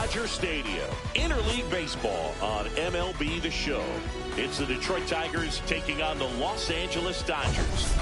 Dodger Stadium. Interleague baseball on MLB The Show. It's the Detroit Tigers taking on the Los Angeles Dodgers.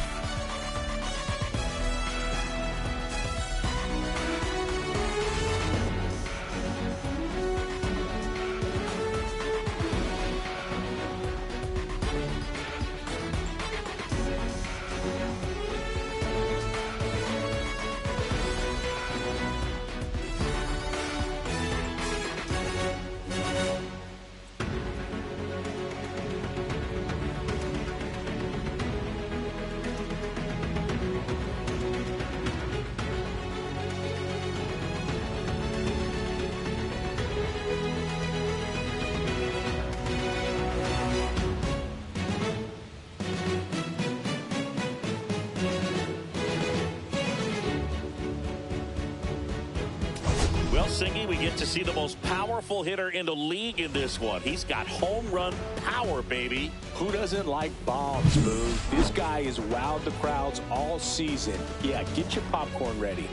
Well, Singy, we get to see the most powerful hitter in the league in this one. He's got home run power, baby. Who doesn't like bombs, Boo? This guy has wowed the crowds all season. Yeah, get your popcorn ready.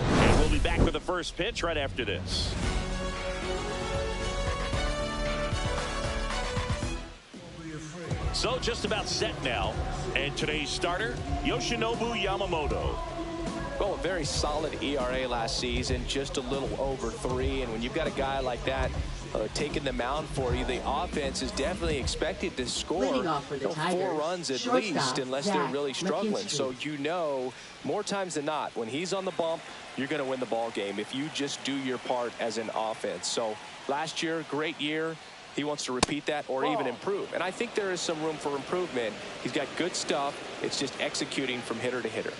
And we'll be back with the first pitch right after this. So just about set now. And today's starter, Yoshinobu Yamamoto. Well, a very solid ERA last season, just a little over 3. And when you've got a guy like that taking the mound for you, the offense is definitely expected to score 4 runs at least, unless they're really struggling. So you know, more times than not, when he's on the bump, you're going to win the ball game if you just do your part as an offense. So last year, great year. He wants to repeat that or even improve. And I think there is some room for improvement. He's got good stuff. It's just executing from hitter to hitter.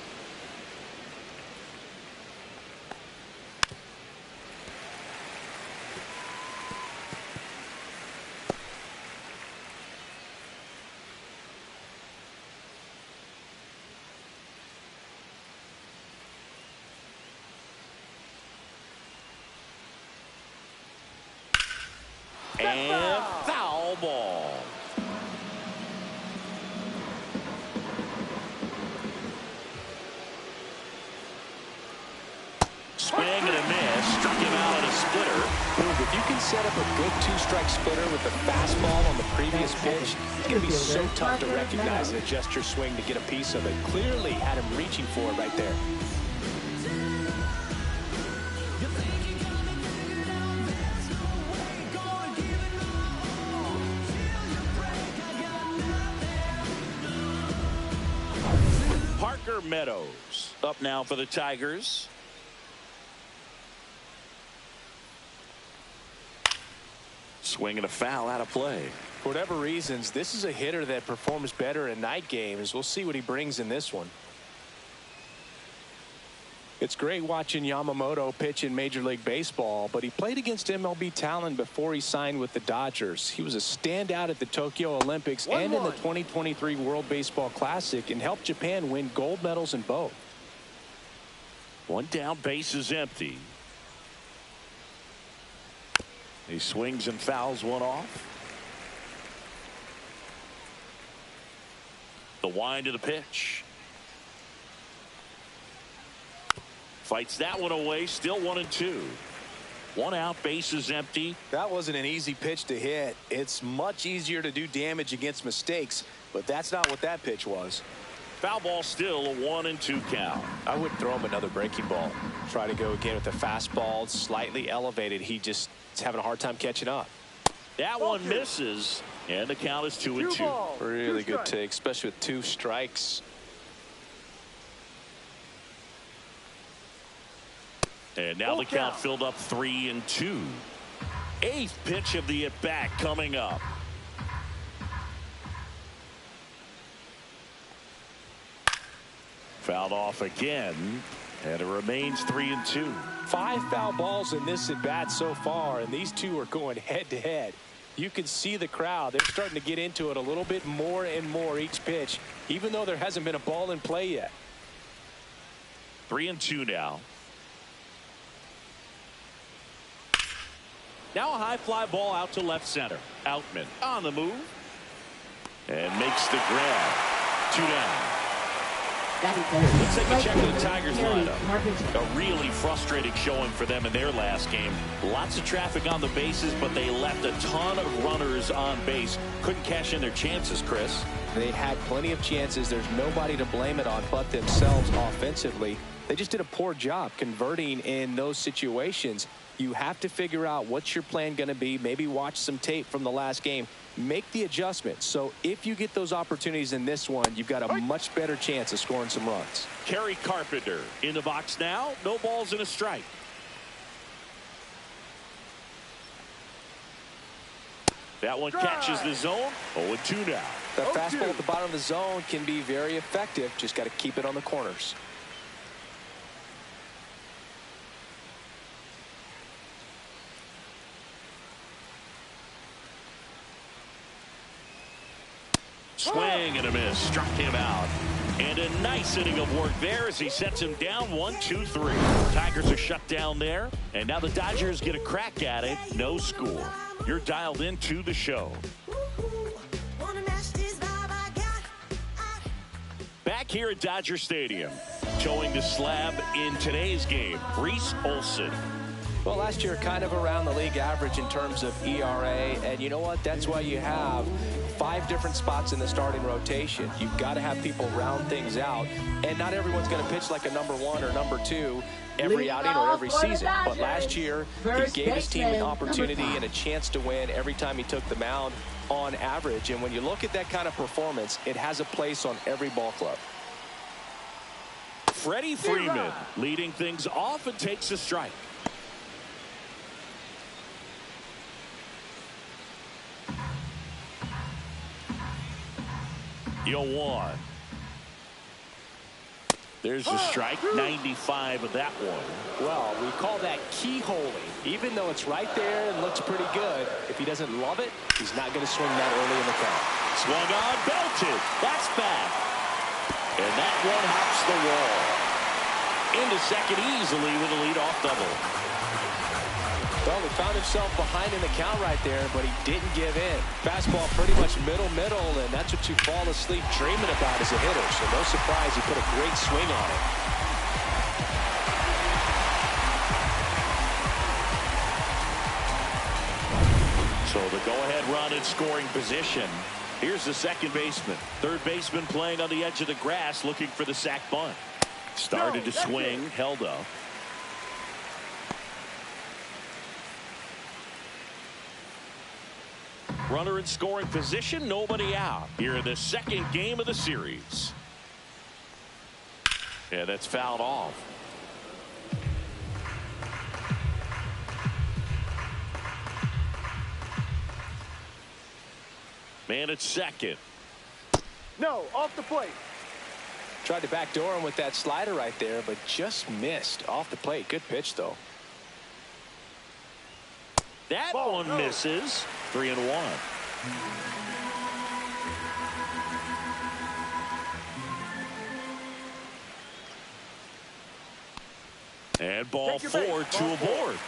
And foul ball. Swing and a miss. Struck him out on a splitter. If you can set up a good 2-strike splitter with the fastball on the previous pitch, it's going to be so tough to recognize and adjust your swing to get a piece of it. Clearly had him reaching for it right there. Meadows up now for the Tigers. Swing and a foul out of play. For whatever reasons, this is a hitter that performs better in night games. We'll see what he brings in this one. It's great watching Yamamoto pitch in Major League Baseball, but he played against MLB talent before he signed with the Dodgers. He was a standout at the Tokyo Olympics and in the 2023 World Baseball Classic and helped Japan win gold medals in both. One down, base is empty. He swings and fouls one off. The wind of the pitch. Fights that one away. Still 1-2. 1 out, base is empty. That wasn't an easy pitch to hit. It's much easier to do damage against mistakes, but that's not what that pitch was. Foul ball, still a 1-2 count. I would throw him another breaking ball. Try to go again with the fastball, slightly elevated. He just is having a hard time catching up. That one misses, and the count is 2-2. Really good take, especially with 2 strikes. And now the count filled up 3-2. 8th pitch of the at-bat coming up. Fouled off again, and it remains 3-2. 5 foul balls in this at-bat so far, and these two are going head-to-head. You can see the crowd. They're starting to get into it a little bit more and more each pitch, even though there hasn't been a ball in play yet. 3-2 now. Now a high fly ball out to left center. Outman on the move and makes the grab. 2 down. Let's take a check of the Tigers lineup. A really frustrating showing for them in their last game. Lots of traffic on the bases, but they left a ton of runners on base. Couldn't cash in their chances, Chris. They had plenty of chances. There's nobody to blame it on but themselves offensively. They just did a poor job converting in those situations. You have to figure out what's your plan going to be. Maybe watch some tape from the last game. Make the adjustments. So if you get those opportunities in this one, you've got a much better chance of scoring some runs. Kerry Carpenter in the box now. No balls and a strike. That one catches the zone. 0-2 now. The fastball at the bottom of the zone can be very effective. Just got to keep it on the corners. Swing and a miss. Struck him out. And a nice inning of work there as he sets him down 1-2-3. Tigers are shut down there. And now the Dodgers get a crack at it. No score. You're dialed into the show. Back here at Dodger Stadium. Towing the slab in today's game, Reese Olson. Well, last year kind of around the league average in terms of ERA. And you know what? That's why you have 5 different spots in the starting rotation. You've got to have people round things out. And not everyone's going to pitch like a number 1 or number 2 every outing or every season. But last year, he gave his team an opportunity and a chance to win every time he took the mound on average. And when you look at that kind of performance, it has a place on every ball club. Freddie Freeman leading things off and takes a strike. You'll one. There's a strike. 95 of that one. Well, we call that keyholing. Even though it's right there and looks pretty good, if he doesn't love it, he's not going to swing that early in the count. Swung on, belted. That's back. And that one hops the wall. Into second easily with a leadoff double. Well, he found himself behind in the count right there, but he didn't give in. Fastball pretty much middle, and that's what you fall asleep dreaming about as a hitter. So no surprise he put a great swing on it. So the go-ahead run in scoring position. Here's the second baseman. Third baseman playing on the edge of the grass looking for the sac bunt. Started to swing, held up. Runner in scoring position, nobody out. Here in the second game of the series. Yeah, that's fouled off. Man at second. No, off the plate. Tried to backdoor him with that slider right there, but just missed off the plate. Good pitch, though. That one misses. 3-1. And ball 4, 2 aboard.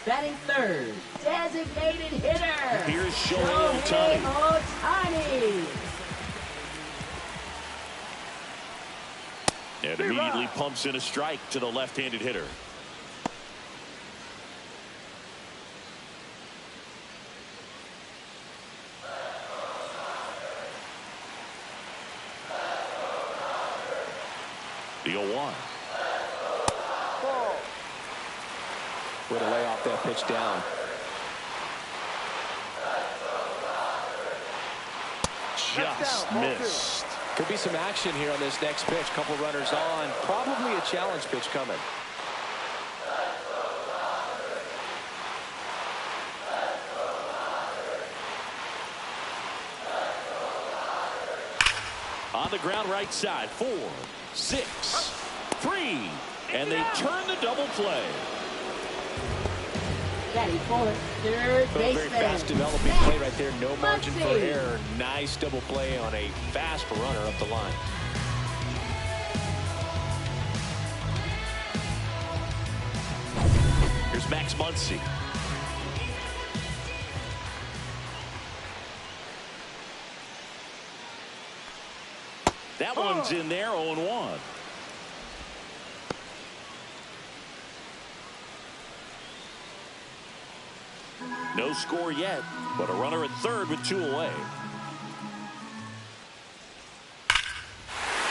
Batting third, designated hitter. Here's Shohei Ohtani. And immediately pumps in a strike to the left-handed hitter. The 0-1. Way to lay off that pitch down. Just missed. Could be some action here on this next pitch. Couple runners on. Probably a challenge pitch coming. On the ground right side. 4, 6, 3. And they turn the double play. Very fast developing play right there. No margin for error. Nice double play on a fast runner up the line. Here's Max Muncy. That one's in there, 0-1. No score yet, but a runner at third with 2 away.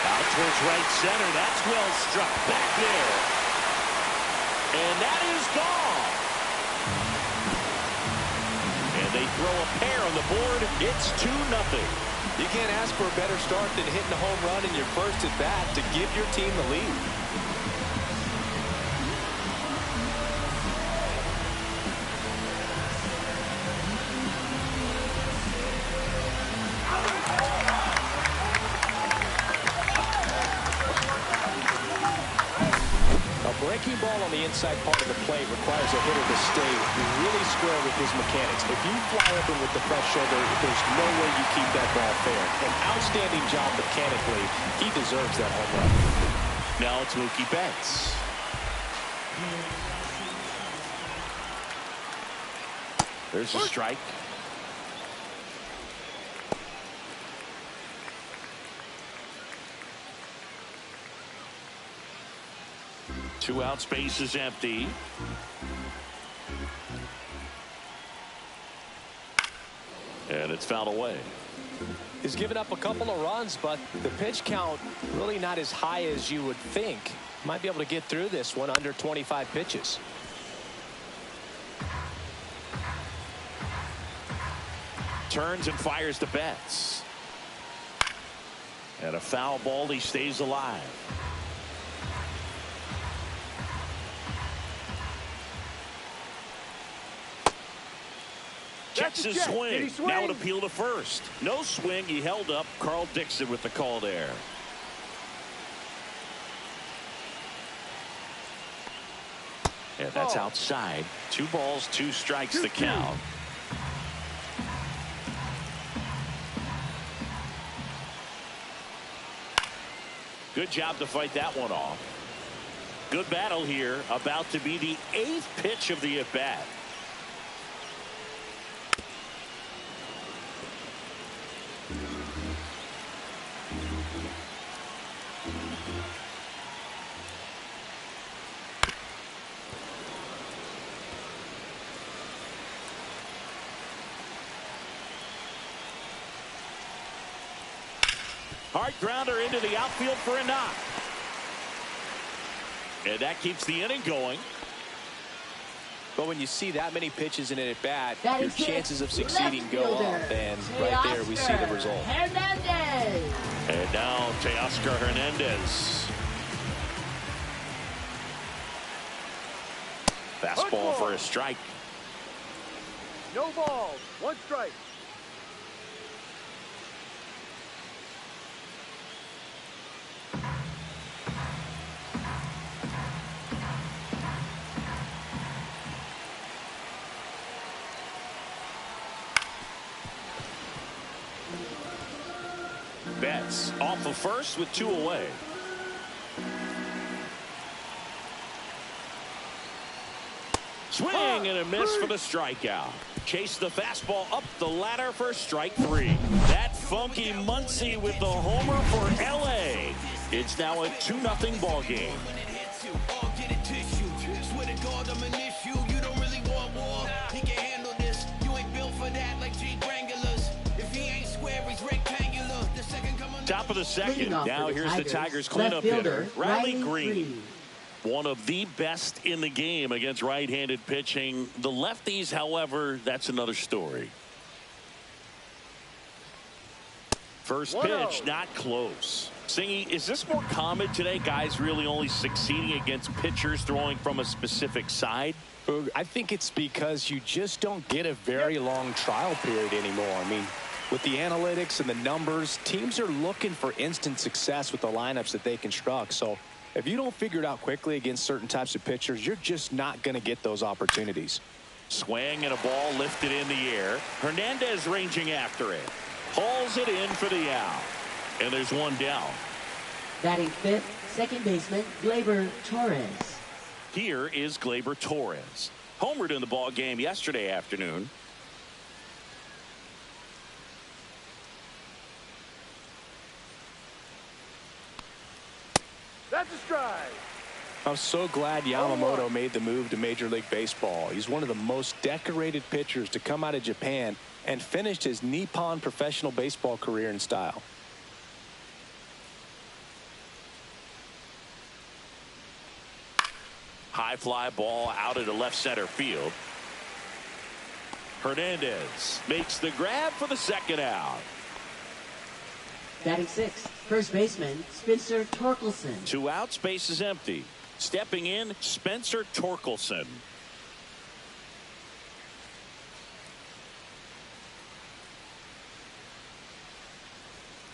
Out towards right center. That's well struck back there. And that is gone. And they throw a pair on the board. It's 2-0. You can't ask for a better start than hitting a home run in your first at bat to give your team the lead. Breaking ball on the inside part of the plate requires a hitter to stay really square with his mechanics. If you fly up with the press shoulder, there's no way you keep that ball fair. An outstanding job mechanically. He deserves that home run. Now it's Mookie Betts. There's a strike. Two out, space is empty. And it's fouled away. He's given up a couple of runs, but the pitch count really not as high as you would think. Might be able to get through this one under 25 pitches. Turns and fires to Betts. And a foul ball, he stays alive. Checks his swing. Now an appeal to first. No swing. He held up. Carl Dixon with the call there. And that's outside. 2 balls, 2 strikes the count. Good job to fight that one off. Good battle here. About to be the 8th pitch of the at-bat. Hard grounder into the outfield for a knock. And that keeps the inning going. But when you see that many pitches in an at-bat, your chances of succeeding go up. And right there we see the result. Hernandez. And now Teoscar Hernandez. Fastball for a strike. No balls. 1 strike. Betts off the first with 2 away. Swing and a miss for the strikeout. Chase the fastball up the ladder for strike 3. That funky Muncy with the homer for LA. It's now a 2-0 ball game. Top of the second. Now here's the Tigers cleanup hitter, Riley Green. One of the best in the game against right-handed pitching. The lefties, however, that's another story. First pitch, not close. Singy, is this more common today? Guys really only succeeding against pitchers throwing from a specific side? I think it's because you just don't get a very long trial period anymore. I mean, with the analytics and the numbers, teams are looking for instant success with the lineups that they construct. So if you don't figure it out quickly against certain types of pitchers, you're just not going to get those opportunities. Swing and a ball lifted in the air. Hernandez ranging after it. Hauls it in for the out. And there's 1 down. Batting 5th, second baseman Gleyber Torres. Here is Gleyber Torres. Homered in the ball game yesterday afternoon. That's a strike. I'm so glad Yamamoto made the move to Major League Baseball. He's one of the most decorated pitchers to come out of Japan and finished his Nippon professional baseball career in style. High fly ball out into left center field. Hernandez makes the grab for the second out. Batting sixth, first baseman Spencer Torkelson. 2 outs, base is empty. Stepping in, Spencer Torkelson.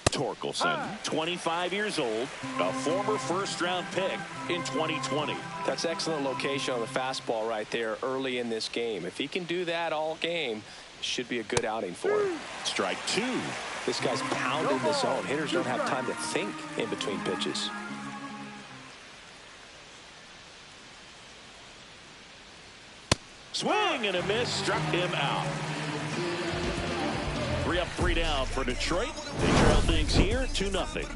Torkelson, 25 years old, a former first-round pick in 2020. That's excellent location on the fastball right there early in this game. If he can do that all game, it should be a good outing for him. Strike 2. This guy's pounding the zone. Hitters don't have time to think in between pitches. Swing and a miss, struck him out. 3 up, 3 down for Detroit. They trail things here 2-0.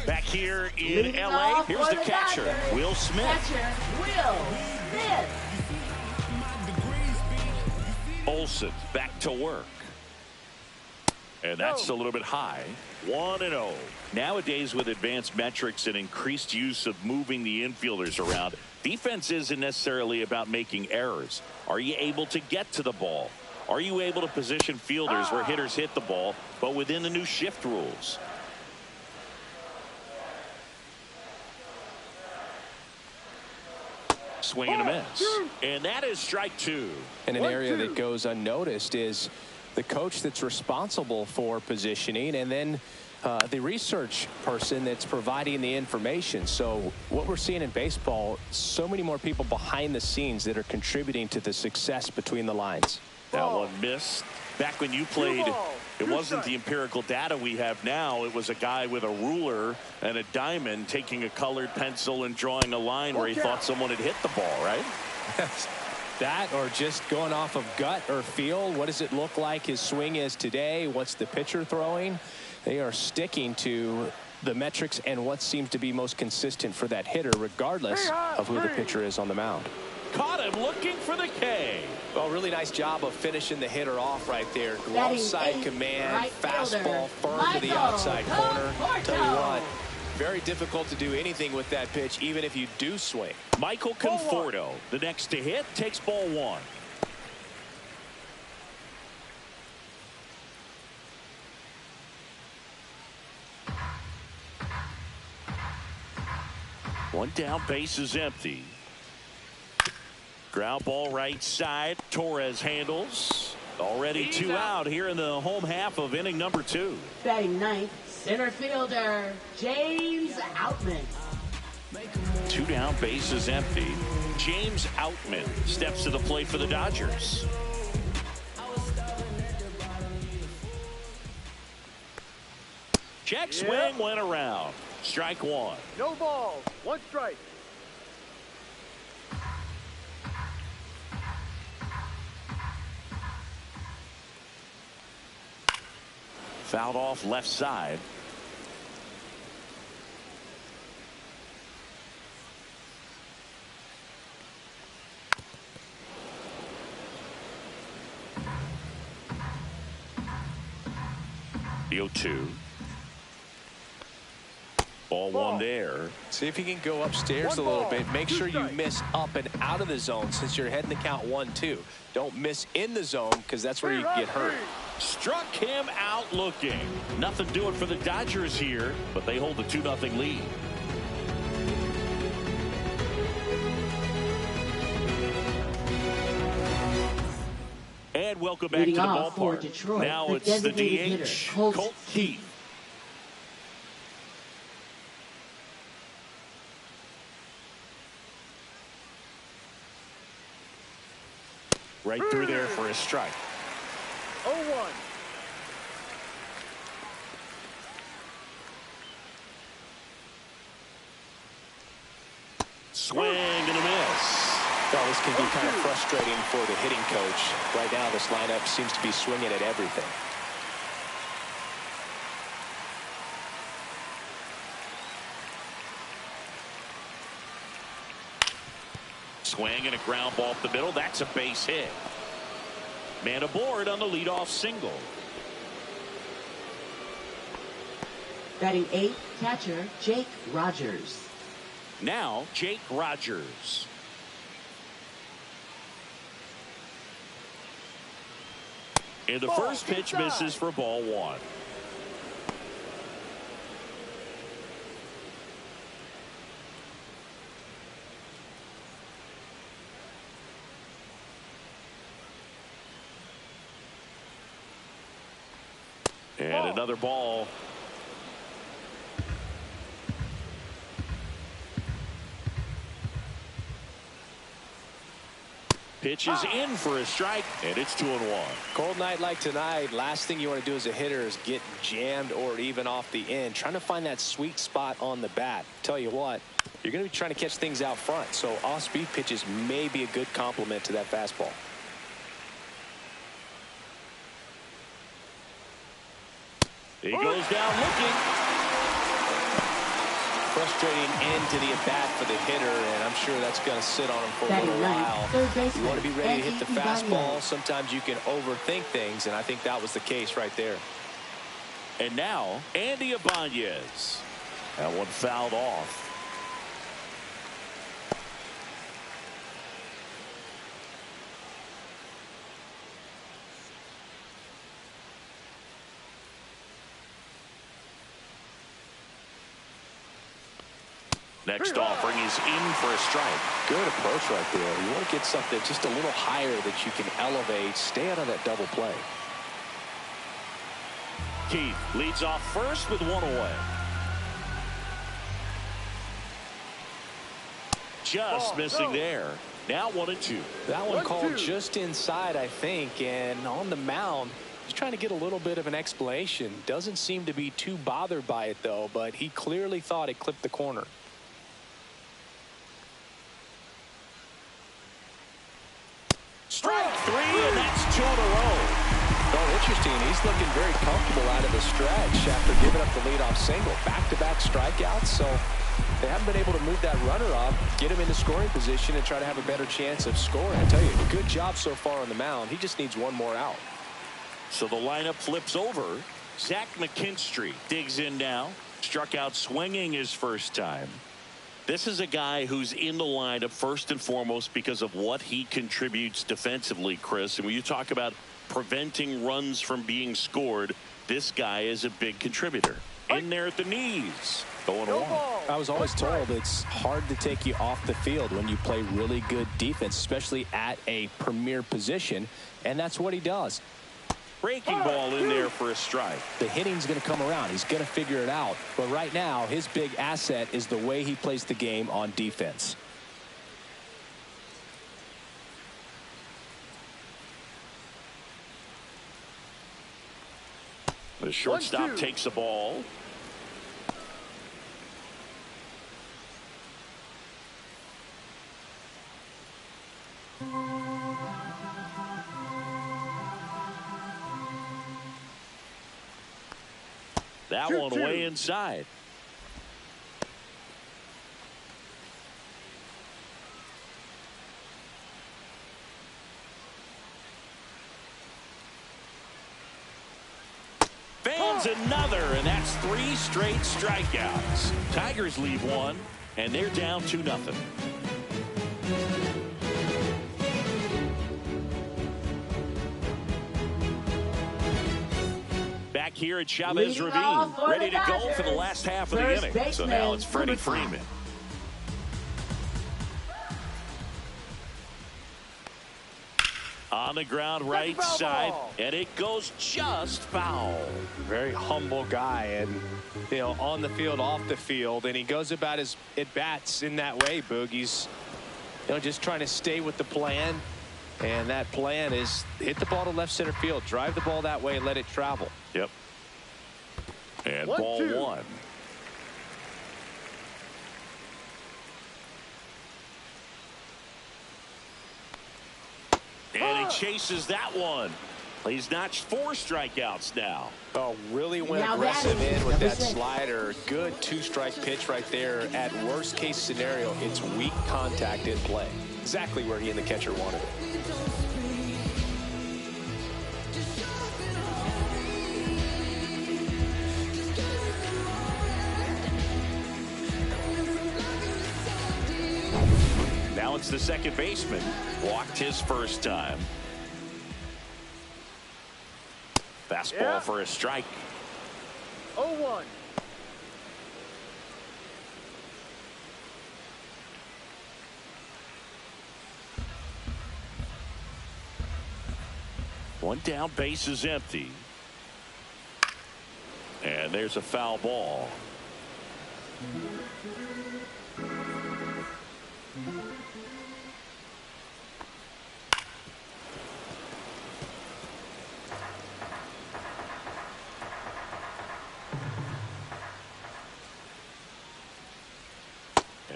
Back here in LA, here's the catcher, Will Smith. Catcher, Will Smith. Olsen back to work. And that's a little bit high. 1-0. Nowadays, with advanced metrics and increased use of moving the infielders around, defense isn't necessarily about making errors. Are you able to get to the ball? Are you able to position fielders where hitters hit the ball, but within the new shift rules? Swing and a miss. And that is strike 2. And an area that goes unnoticed is the coach that's responsible for positioning, and then the research person that's providing the information. So what we're seeing in baseball, so many more people behind the scenes that are contributing to the success between the lines. That one missed. Back when you played, it wasn't the empirical data we have now. It was a guy with a ruler and a diamond taking a colored pencil and drawing a line where he thought someone had hit the ball, right? That, or just going off of gut or feel. What does it look like his swing is today? What's the pitcher throwing? They are sticking to the metrics and what seems to be most consistent for that hitter, regardless of who the pitcher is on the mound. Caught him looking for the K. Well, really nice job of finishing the hitter off right there. Glove side command, right fastball firm to the outside corner. Tell you what, very difficult to do anything with that pitch, even if you do swing. Michael Conforto, the next to hit, takes ball 1. One down, base is empty. Ground ball right side. Torres handles. Already 2 out here in the home half of inning number 2. Batting ninth, center fielder James Outman. 2 down, base is empty. James Outman steps to the plate for the Dodgers. Check swing went around. Strike 1. No balls. 1 strike. Fouled off left side. The 0-2. Ball 1 there. See if you can go upstairs a little bit. Make sure you miss up and out of the zone since you're heading the count 1-2. Don't miss in the zone because that's where you get hurt. Struck him out looking. Nothing doing for the Dodgers here, but they hold the 2-0 lead. And welcome back to the ballpark. Detroit, now it's the DH, Colt Keith. Right through there for a strike. 0-1. Swing and a miss. Well, this can be kind of frustrating for the hitting coach. Right now, this lineup seems to be swinging at everything. Swing and a ground ball up the middle. That's a base hit. Man aboard on the leadoff single. Batting 8th, catcher Jake Rogers. Now, Jake Rogers. And the first pitch misses for ball 1. And another ball. Pitch is in for a strike, and it's 2-1. Cold night like tonight, last thing you want to do as a hitter is get jammed or even off the end. Trying to find that sweet spot on the bat. Tell you what, you're going to be trying to catch things out front, so off-speed pitches may be a good complement to that fastball. He goes down looking. Frustrating end to the at-bat for the hitter, and I'm sure that's going to sit on him for a little while. You want to be ready to hit the fastball. Sometimes you can overthink things, and I think that was the case right there. And now, Andy Ibanez. That one fouled off. Next offering is in for a strike. Good approach right there. You want to get something just a little higher that you can elevate. Stay out of that double play. Keith leads off first with 1 away. Just missing there. Now 1-2. That one called just inside, I think, and on the mound, he's trying to get a little bit of an explanation. Doesn't seem to be too bothered by it, though, but he clearly thought it clipped the corner. Strike 3, and that's 2 in a row. Oh, interesting. He's looking very comfortable out of the stretch after giving up the leadoff single. Back-to-back strikeouts, so they haven't been able to move that runner up, get him into scoring position, and try to have a better chance of scoring. I tell you, good job so far on the mound. He just needs one more out. So the lineup flips over. Zach McKinstry digs in now. Struck out swinging his first time. This is a guy who's in the lineup first and foremost because of what he contributes defensively, Chris. And when you talk about preventing runs from being scored, this guy is a big contributor. In there at the knees. 0-1. I was always told it's hard to take you off the field when you play really good defense, especially at a premier position. And that's what he does. Breaking ball in there for a strike. The hitting's going to come around. He's going to figure it out. But right now, his big asset is the way he plays the game on defense. The shortstop takes the ball. That one way inside. Fans another, and that's 3 straight strikeouts. Tigers leave 1, and they're down 2-0. Back here at Chavez Ravine, ready to go for the last half of the inning. So now it's Freddie Freeman. On the ground right side, and it goes just foul. Very humble guy, and you know, on the field, off the field, and he goes about his at-bats in that way, Boogie's, you know, just trying to stay with the plan. And that plan is hit the ball to left center field, drive the ball that way, and let it travel. Yep. And ball 1. he chases that one. He's notched 4 strikeouts now. Oh, really went aggressive in with that slider. Good 2-strike pitch right there. At worst case scenario, it's weak contact in play. Exactly where he and the catcher wanted it. Now it's the second baseman. Walked his first time. Fastball for a strike. 0-1. One down, base is empty. And there's a foul ball.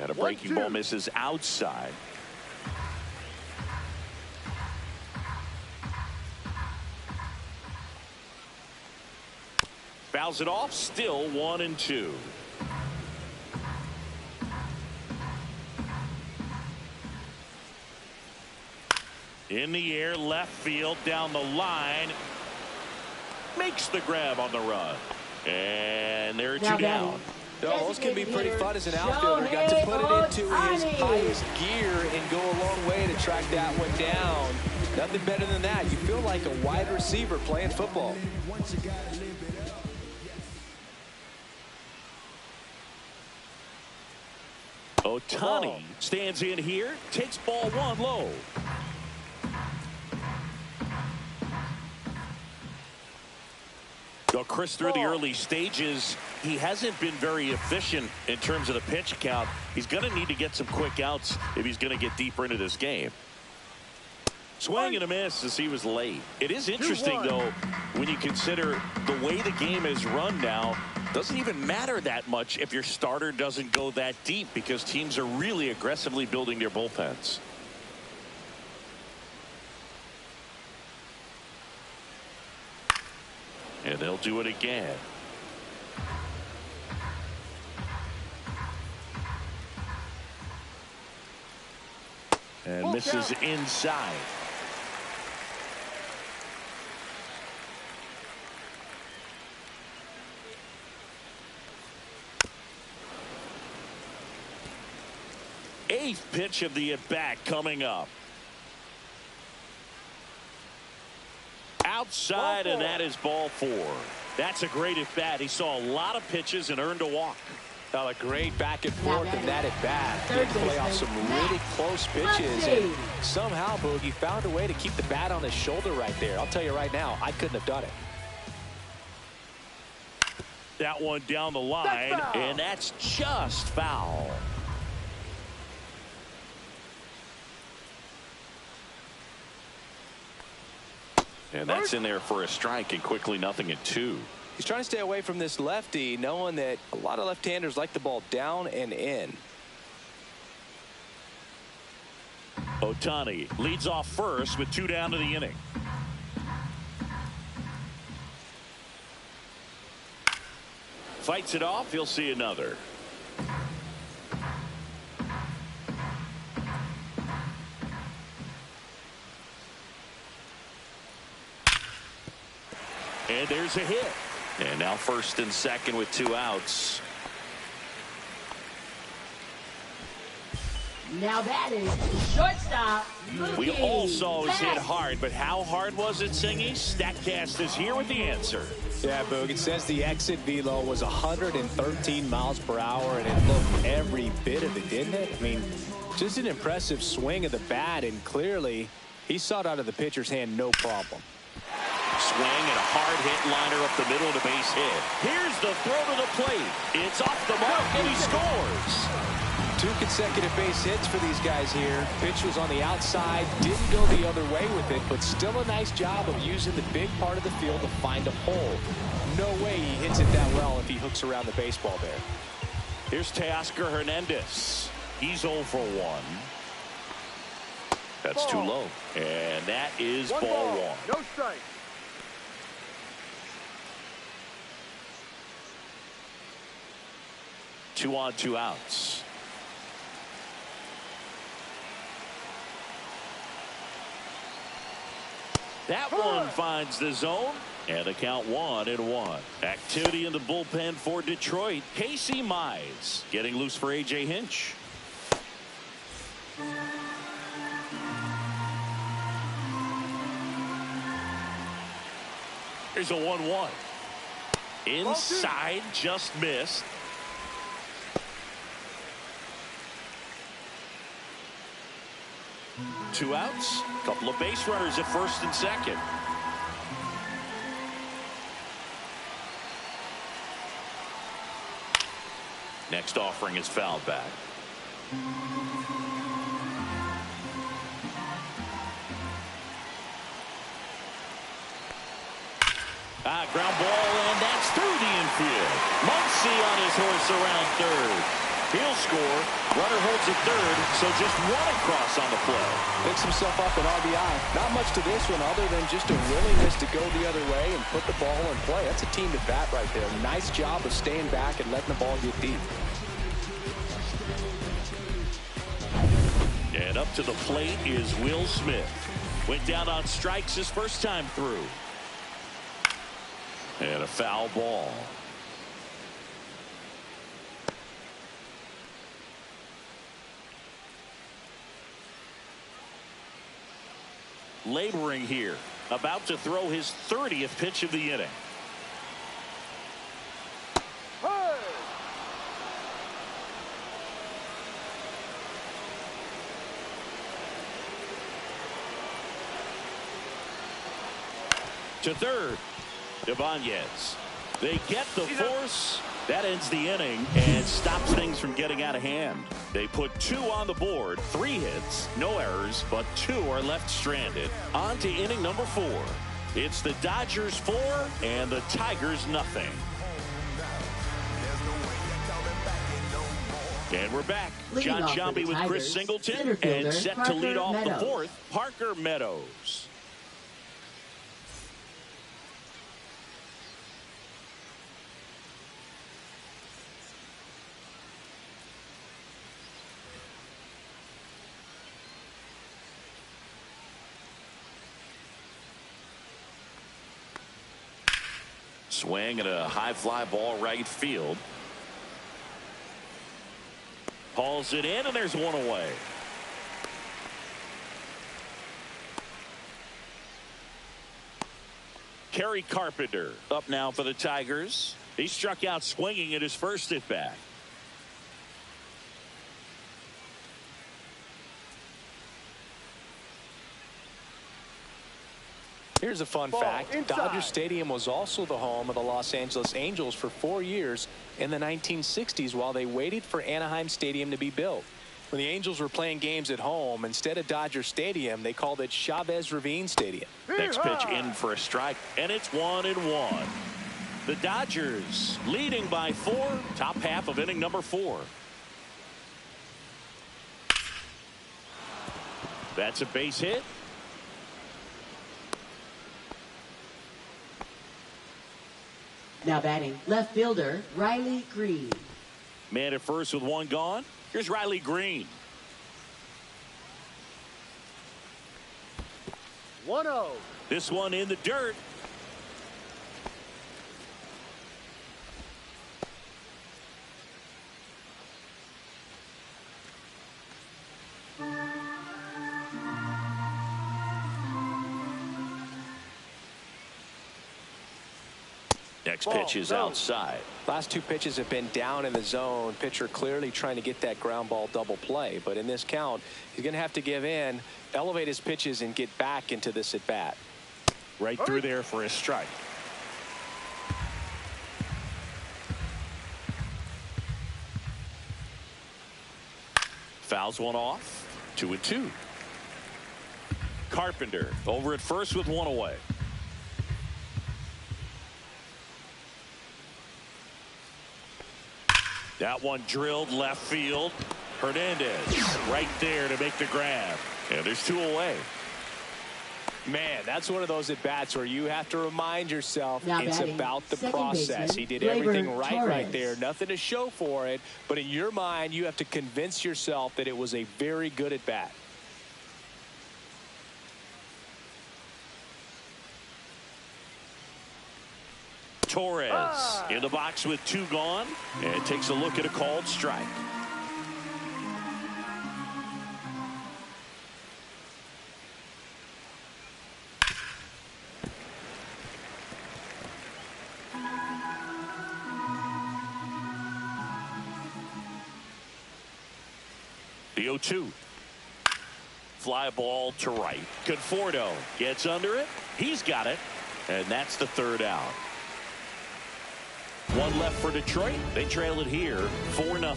And a breaking ball misses outside. Fouls it off, still 1-2. In the air, left field, down the line. Makes the grab on the run. And there are 2 down. Those can be pretty fun as an outfielder. Got to put it into his highest gear and go a long way to track that one down. Nothing better than that. You feel like a wide receiver playing football. Ohtani stands in here, takes ball 1 low. Well, Chris, through the early stages, he hasn't been very efficient in terms of the pitch count. He's going to need to get some quick outs if he's going to get deeper into this game. Swing and a miss as he was late. It is interesting, though, when you consider the way the game is run now. Doesn't even matter that much if your starter doesn't go that deep because teams are really aggressively building their bullpens. And they'll do it again. And misses inside. Eighth pitch of the at-bat coming up. Outside, and that is ball 4. That's a great at-bat. He saw a lot of pitches and earned a walk. A great back and forth in that at-bat. Did play off some really close pitches, and somehow Boogie found a way to keep the bat on his shoulder right there. I'll tell you right now, I couldn't have done it. That one down the line, and that's just foul. And that's in there for a strike, and quickly 0-2. He's trying to stay away from this lefty, knowing that a lot of left-handers like the ball down and in. Ohtani leads off first with 2 down to the inning. Fights it off. He'll see another. And there's a hit. And now first and second with 2 outs. Now that is shortstop. We all saw his hit hard, but how hard was it, Singy? StatCast is here with the answer. Yeah, Boog, it says the exit velo was 113 miles per hour, and it looked every bit of it, didn't it? I mean, just an impressive swing of the bat, and clearly he saw it out of the pitcher's hand no problem. Swing and a hard hit liner up the middle of the base hit. Here's the throw to the plate. It's off the mark, and he scores. 2 consecutive base hits for these guys here. Pitch was on the outside, didn't go the other way with it, but still a nice job of using the big part of the field to find a hole. No way he hits it that well if he hooks around the baseball there. Here's Teoscar Hernandez. He's 0 for 1. That's too low. And that is ball one. No strike. Two on, two outs. That one finds the zone. And the count 1-1. Activity in the bullpen for Detroit. Casey Mize getting loose for A.J. Hinch. Here's a 1-1. Inside, just missed. Two outs. Couple of base runners at first and second. Next offering is fouled back. Ground ball, and that's through the infield. Muncy on his horse around third. He'll score. Runner holds at third, so just one across on the play. Picks himself up an RBI. Not much to this one other than just a willingness to go the other way and put the ball in play. That's a team to bat right there. Nice job of staying back and letting the ball get deep. And up to the plate is Will Smith. Went down on strikes his first time through. And a foul ball. Laboring here. About to throw his 30th pitch of the inning. Hey! To third. Ibanez. They get the force. That ends the inning and stops things from getting out of hand. They put 2 on the board, 3 hits, no errors, but 2 are left stranded. On to inning number 4. It's the Dodgers 4 and the Tigers nothing. And we're back. Leading John off for Sciambi the with Chris Tigers, Singleton center and fielder set to Parker lead off the Meadows. 4th, Parker Meadows. Swing and a high fly ball right field. Hauls it in, and there's one away. Kerry Carpenter up now for the Tigers. He struck out swinging at his first at bat. Here's a fun fact. Inside. Dodger Stadium was also the home of the Los Angeles Angels for 4 years in the 1960s while they waited for Anaheim Stadium to be built. When the Angels were playing games at home, instead of Dodger Stadium, they called it Chavez Ravine Stadium. Next pitch in for a strike, and it's 1-1. The Dodgers leading by 4, top half of inning number 4. That's a base hit. Now batting, left fielder Riley Green. Man at first with 1 gone. Here's Riley Green. 1-0. This one in the dirt. Next pitch is outside. Last 2 pitches have been down in the zone. Pitcher clearly trying to get that ground ball double play. But in this count, he's going to have to give in, elevate his pitches, and get back into this at bat. Right through there for a strike. Fouls one off. 2-2. Carpenter over at first with 1 away. That one drilled left field. Hernandez right there to make the grab. And there's 2 away. Man, that's one of those at-bats where you have to remind yourself now it's about the process. He did everything right there. Nothing to show for it. But in your mind, you have to convince yourself that it was a very good at-bat. Torres in the box with 2 gone, and takes a look at a called strike. The 0-2. Fly ball to right. Conforto gets under it. He's got it. And that's the 3rd out. 1 left for Detroit. They trail it here 4-0.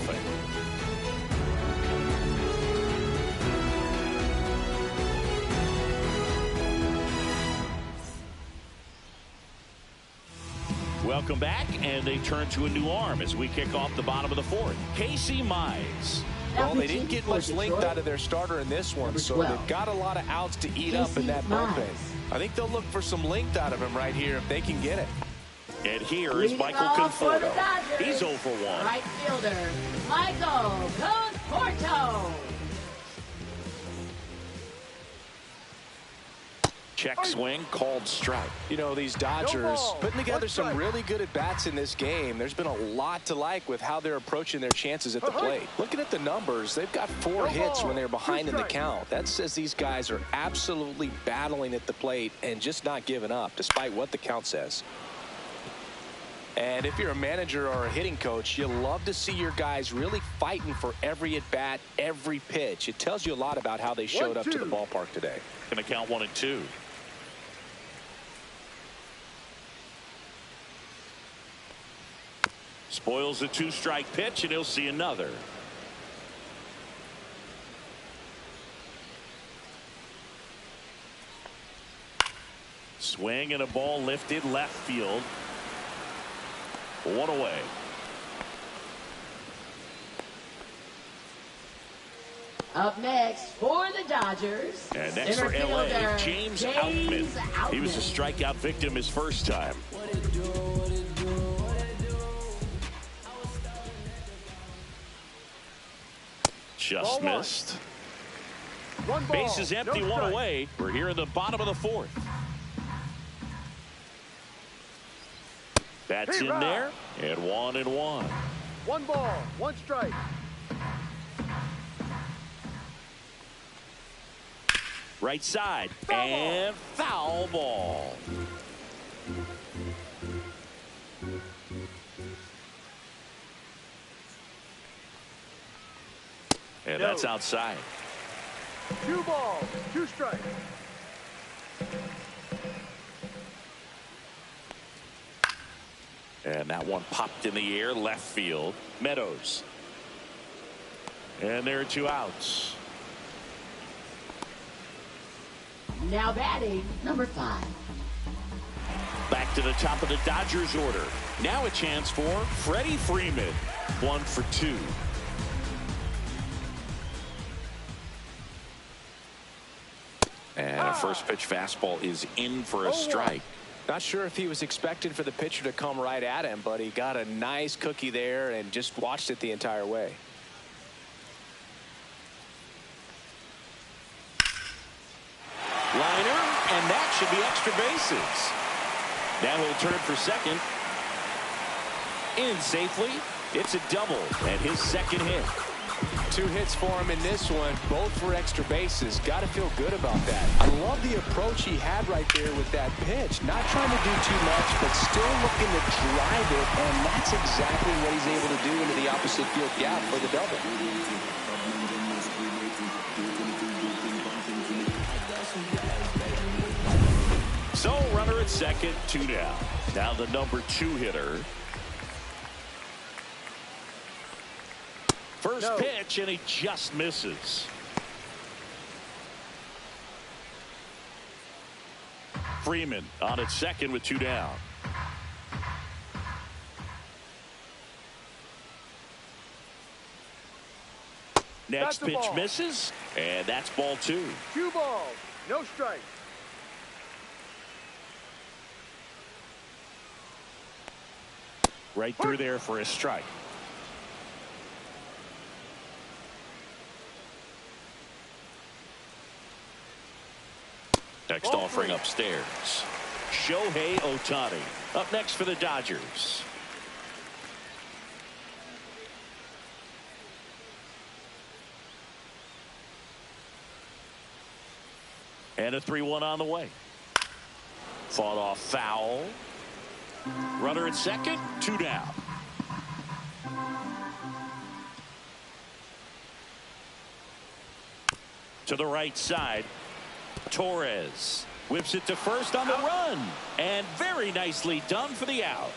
Welcome back, and they turn to a new arm as we kick off the bottom of the 4th. Casey Mize. Well, they didn't get much length out of their starter in this one, so they've got a lot of outs to eat up in that bullpen. I think they'll look for some length out of him right here if they can get it. And here is Michael Conforto. He's 0 for 1. Right fielder, Michael Conforto. Check swing, called strike. You know, these Dodgers putting together some really good at-bats in this game. There's been a lot to like with how they're approaching their chances at the plate. Looking at the numbers, they've got 4 hits when they're behind in the count. That says these guys are absolutely battling at the plate and just not giving up, despite what the count says. And if you're a manager or a hitting coach, you love to see your guys really fighting for every at-bat, every pitch. It tells you a lot about how they showed up to the ballpark today. Going to count 1 and 2. Spoils the 2-strike pitch, and he'll see another. Swing and a ball lifted left field. 1 away. Up next for the Dodgers. And next for LA, James Outman. He was a strikeout victim his first time. Just missed. Base is empty, 1 away. We're here in the bottom of the 4th. That's in there, and 1-1. 1 ball, 1 strike. Right side, and foul ball. And that's outside. 2 balls, 2 strikes. And that one popped in the air, left field. Meadows. And there are 2 outs. Now batting, number 5. Back to the top of the Dodgers order. Now a chance for Freddie Freeman. 1 for 2. And a first pitch fastball is in for a strike. Not sure if he was expecting for the pitcher to come right at him, but he got a nice cookie there and just watched it the entire way. Liner, and that should be extra bases. Now he'll turn for second. In safely. It's a double and his second hit. 2 hits for him in this one, both for extra bases. Got to feel good about that. I love the approach he had right there with that pitch. Not trying to do too much, but still looking to drive it, and that's exactly what he's able to do into the opposite field gap for the double. So runner at second, 2 down. Now the number 2 hitter. First pitch, and he just misses. Freeman on at second with 2 down. Next the pitch ball. misses, and that's ball 2. 2 balls, no strikes. Right through there for a strike. Next Ball offering 3. upstairs. Shohei Ohtani up next for the Dodgers. And a 3-1 on the way. Fought off foul. Runner at second, 2 down. To the right side. Torres whips it to first on the run. And very nicely done for the out.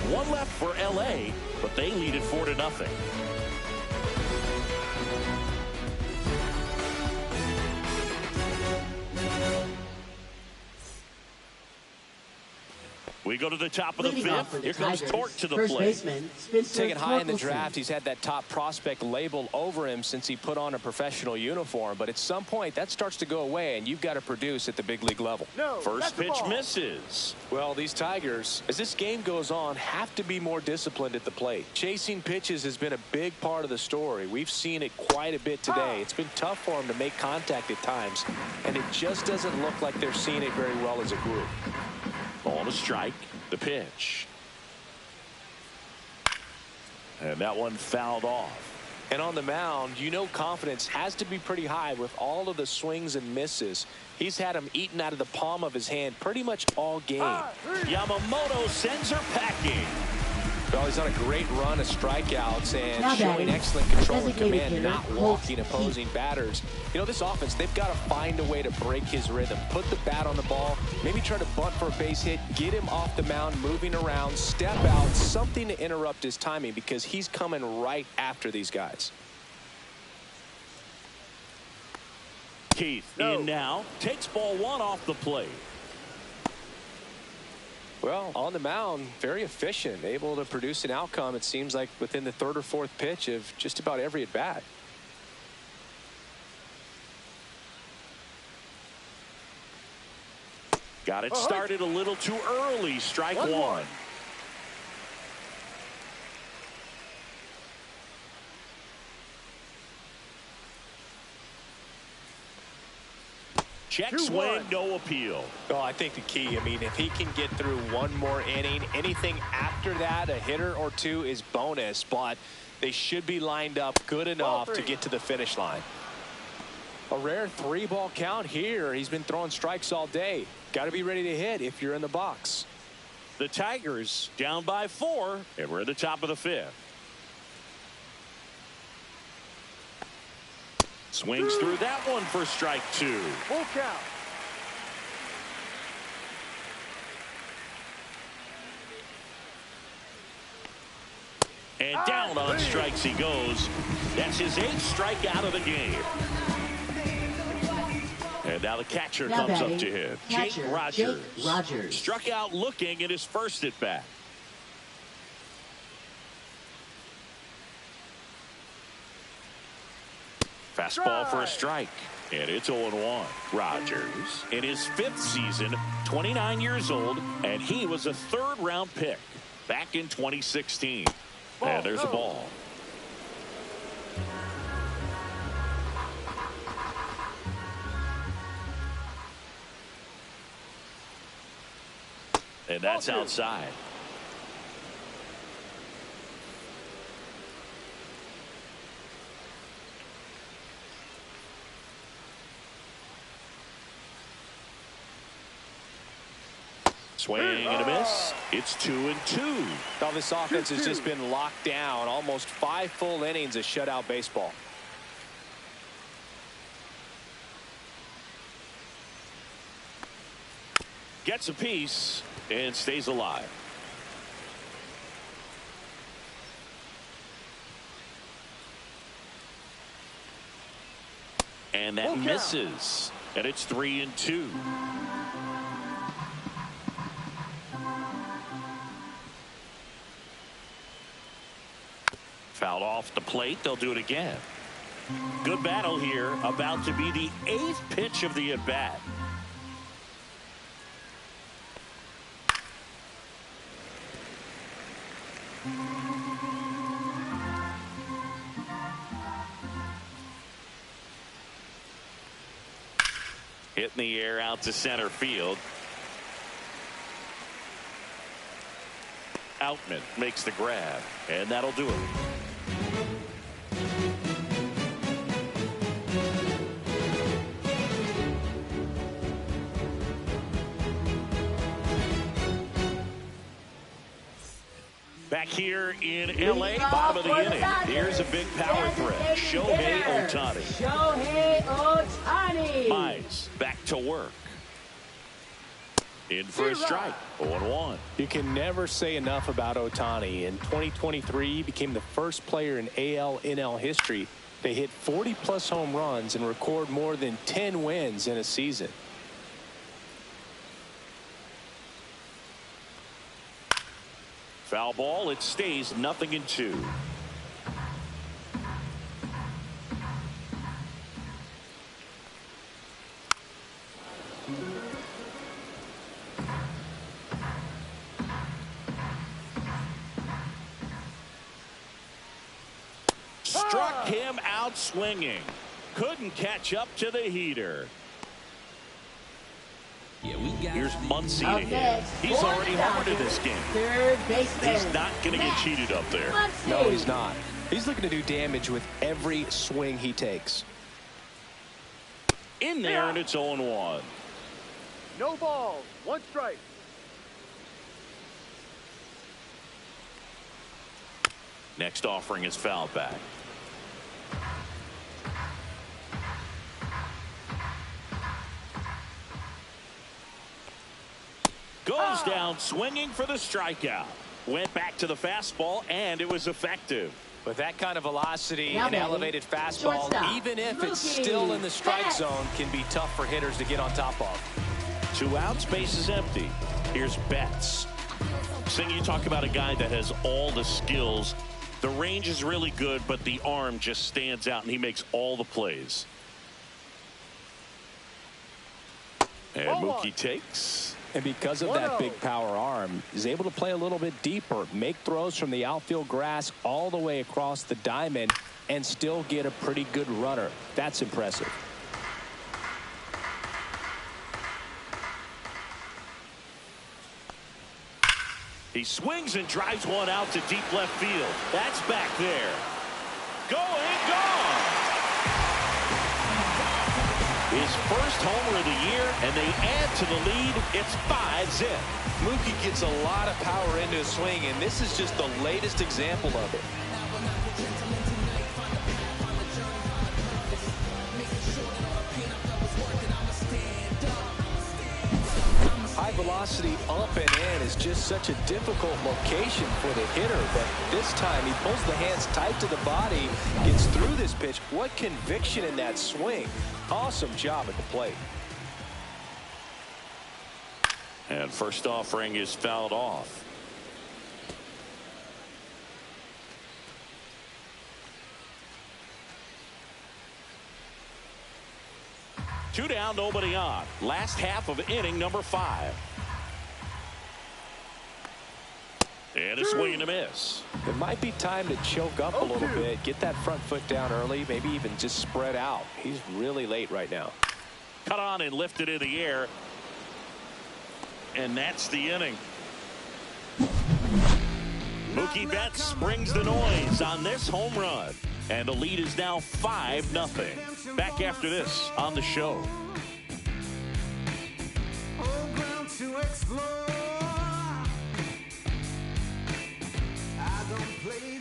One left for LA, but they lead it 4-0. We go to the top of the fifth. Here comes Torque to the plate. Taken high in the draft, he's had that top prospect label over him since he put on a professional uniform. But at some point, that starts to go away, and you've got to produce at the big league level. First pitch misses. Well, these Tigers, as this game goes on, have to be more disciplined at the plate. Chasing pitches has been a big part of the story. We've seen it quite a bit today. It's been tough for them to make contact at times, and it just doesn't look like they're seeing it very well as a group. Ball to strike. The pitch. And that one fouled off. And on the mound, you know confidence has to be pretty high with all of the swings and misses. He's had them eaten out of the palm of his hand pretty much all game. Yamamoto sends her packing. Well, he's on a great run of strikeouts and showing excellent control and command, not walking opposing batters. You know, this offense, they've got to find a way to break his rhythm. Put the bat on the ball, maybe try to bunt for a base hit, get him off the mound, moving around, step out, something to interrupt his timing because he's coming right after these guys. Keith in now, takes ball 1 off the plate. Well, on the mound, very efficient, able to produce an outcome, it seems like, within the 3rd or 4th pitch of just about every at-bat. Got it started a little too early. Strike 1. Check swing, no appeal. Oh, I think the key, I mean, if he can get through one more inning, anything after that, a hitter or 2 is bonus, but they should be lined up good enough to get to the finish line. A rare 3-ball count here. He's been throwing strikes all day. Got to be ready to hit if you're in the box. The Tigers down by 4, and we're at the top of the 5th. Swings through that one for strike 2. Full count. And down on strikes he goes. That's his 8th strikeout of the game. And now the catcher comes up to him. Jake Rogers. Struck out looking in his first at bat. Fastball for a strike. And it's 0-1. Rogers in his 5th season, 29 years old, and he was a 3rd-round pick back in 2016. And there's a ball. And that's outside. Swing and a miss. It's 2-2. Now this offense has just been locked down. Almost 5 full innings of shutout baseball. Gets a piece and stays alive. And that misses. And it's 3-2. Fouled off the plate. They'll do it again. Good battle here. About to be the 8th pitch of the at-bat. Hit in the air out to center field. Outman makes the grab, and that'll do it. Back here in L.A., bottom of the inning. Here's a big power threat. Shohei Ohtani. Shohei Ohtani. Mize back to work. In for a strike. 0-1. You can never say enough about Ohtani. In 2023, he became the first player in AL/NL history to hit 40-plus home runs and record more than 10 wins in a season. Foul ball. It stays 0-2. Struck him out swinging. Couldn't catch up to the heater. Here's Muncy to hit. He's already homered in this game. Third baseman. He's not going to get cheated up there. No, he's not. He's looking to do damage with every swing he takes. In there, and it's 0-1. No balls. 1 strike. Next offering is fouled back. Goes down swinging for the strikeout. Went back to the fastball, and it was effective. With that kind of velocity Now and batting, elevated fastball, shortstop, even if it's Mookie still in the strike Betts. zone, can be tough for hitters to get on top of. 2 outs, base is empty. Here's Betts. Sing, you talk about a guy that has all the skills. The range is really good, but the arm just stands out, and he makes all the plays. And Mookie takes. And because of that big power arm, he's able to play a little bit deeper, make throws from the outfield grass all the way across the diamond, and still get a pretty good runner. That's impressive. He swings and drives one out to deep left field. That's back there. Going, gone. His first homer of the year, and they add to the lead. It's 5-0. Mookie gets a lot of power into his swing, and this is just the latest example of it. High velocity up and in is just such a difficult location for the hitter, but this time he pulls the hands tight to the body, gets through this pitch. What conviction in that swing. Awesome job at the plate. And first offering is fouled off. Two down, nobody on. Last half of inning number 5. And a swing and a miss. It might be time to choke up a little bit, get that front foot down early, maybe even just spread out. He's really late right now. Cut on and lifted in the air. And that's the inning. Mookie Betts brings the noise on this home run. And the lead is now 5-0. Back after this on the show.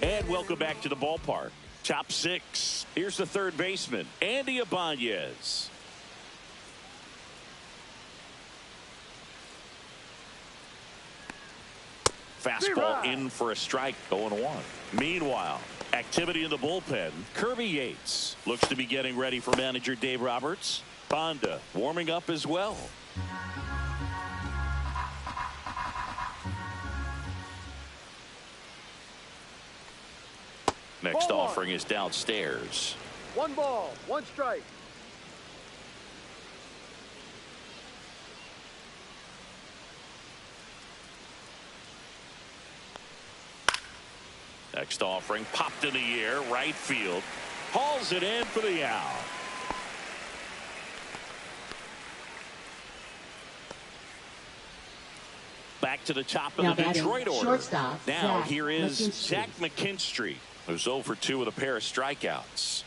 And welcome back to the ballpark. Top 6. Here's the third baseman, Andy Ibanez. Fastball in for a strike, 0-1. Meanwhile, activity in the bullpen. Kirby Yates looks to be getting ready for manager Dave Roberts. Bonda warming up as well. Next offering is downstairs. 1 ball, 1 strike. Next offering popped in the air, right field. Hauls it in for the out. Back to the top of now the Detroit order. Shortstop, now Zach here is McKinstry. Zach McKinstry, who's 0 for 2 with a pair of strikeouts.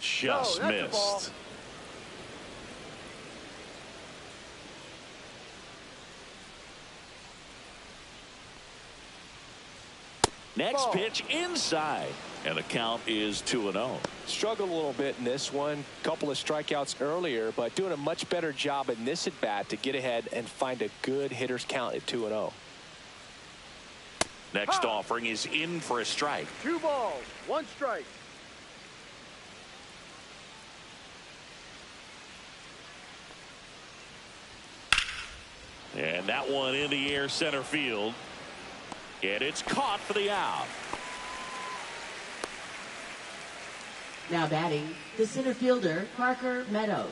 Just No, that's a ball. missed. Next Ball. pitch inside, and the count is 2-0. Struggled a little bit in this one. Couple of strikeouts earlier, but doing a much better job in this at bat to get ahead and find a good hitter's count at 2-0. Next offering is in for a strike. 2 balls, 1 strike. And that one in the air center field. And it's caught for the out. Now batting, the center fielder, Parker Meadows.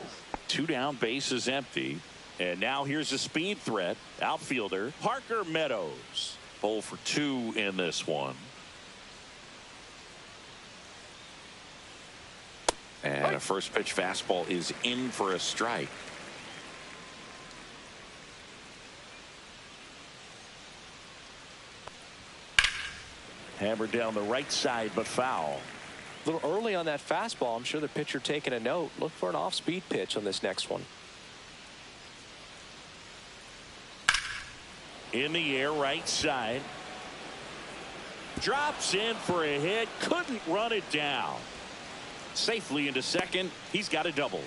2 down, bases empty. And now here's a speed threat. Outfielder Parker Meadows. 0 for 2 in this one. And a first pitch fastball is in for a strike. Hammered down the right side, but foul. A little early on that fastball. I'm sure the pitcher taking a note. Look for an off-speed pitch on this next one. In the air, right side. Drops in for a hit. Couldn't run it down. Safely into second. He's got a double.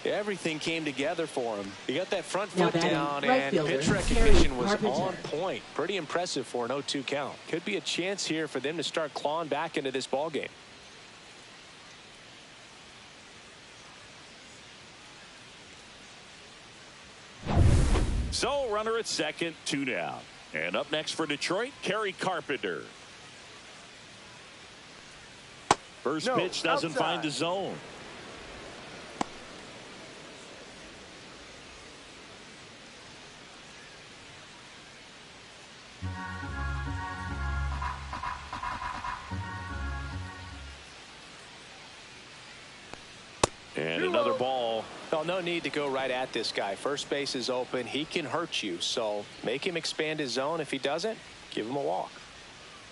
Everything came together for him. He got that front Now foot batting, down, right and fielder, pitch recognition Terry was Carpenter. on point. Pretty impressive for an 0-2 count. Could be a chance here for them to start clawing back into this ball game. So runner at second, 2 down. And up next for Detroit, Terry Carpenter. First pitch doesn't outside. find the zone. And another ball. Well, no need to go right at this guy. First base is open. He can hurt you. So make him expand his zone. If he doesn't, give him a walk.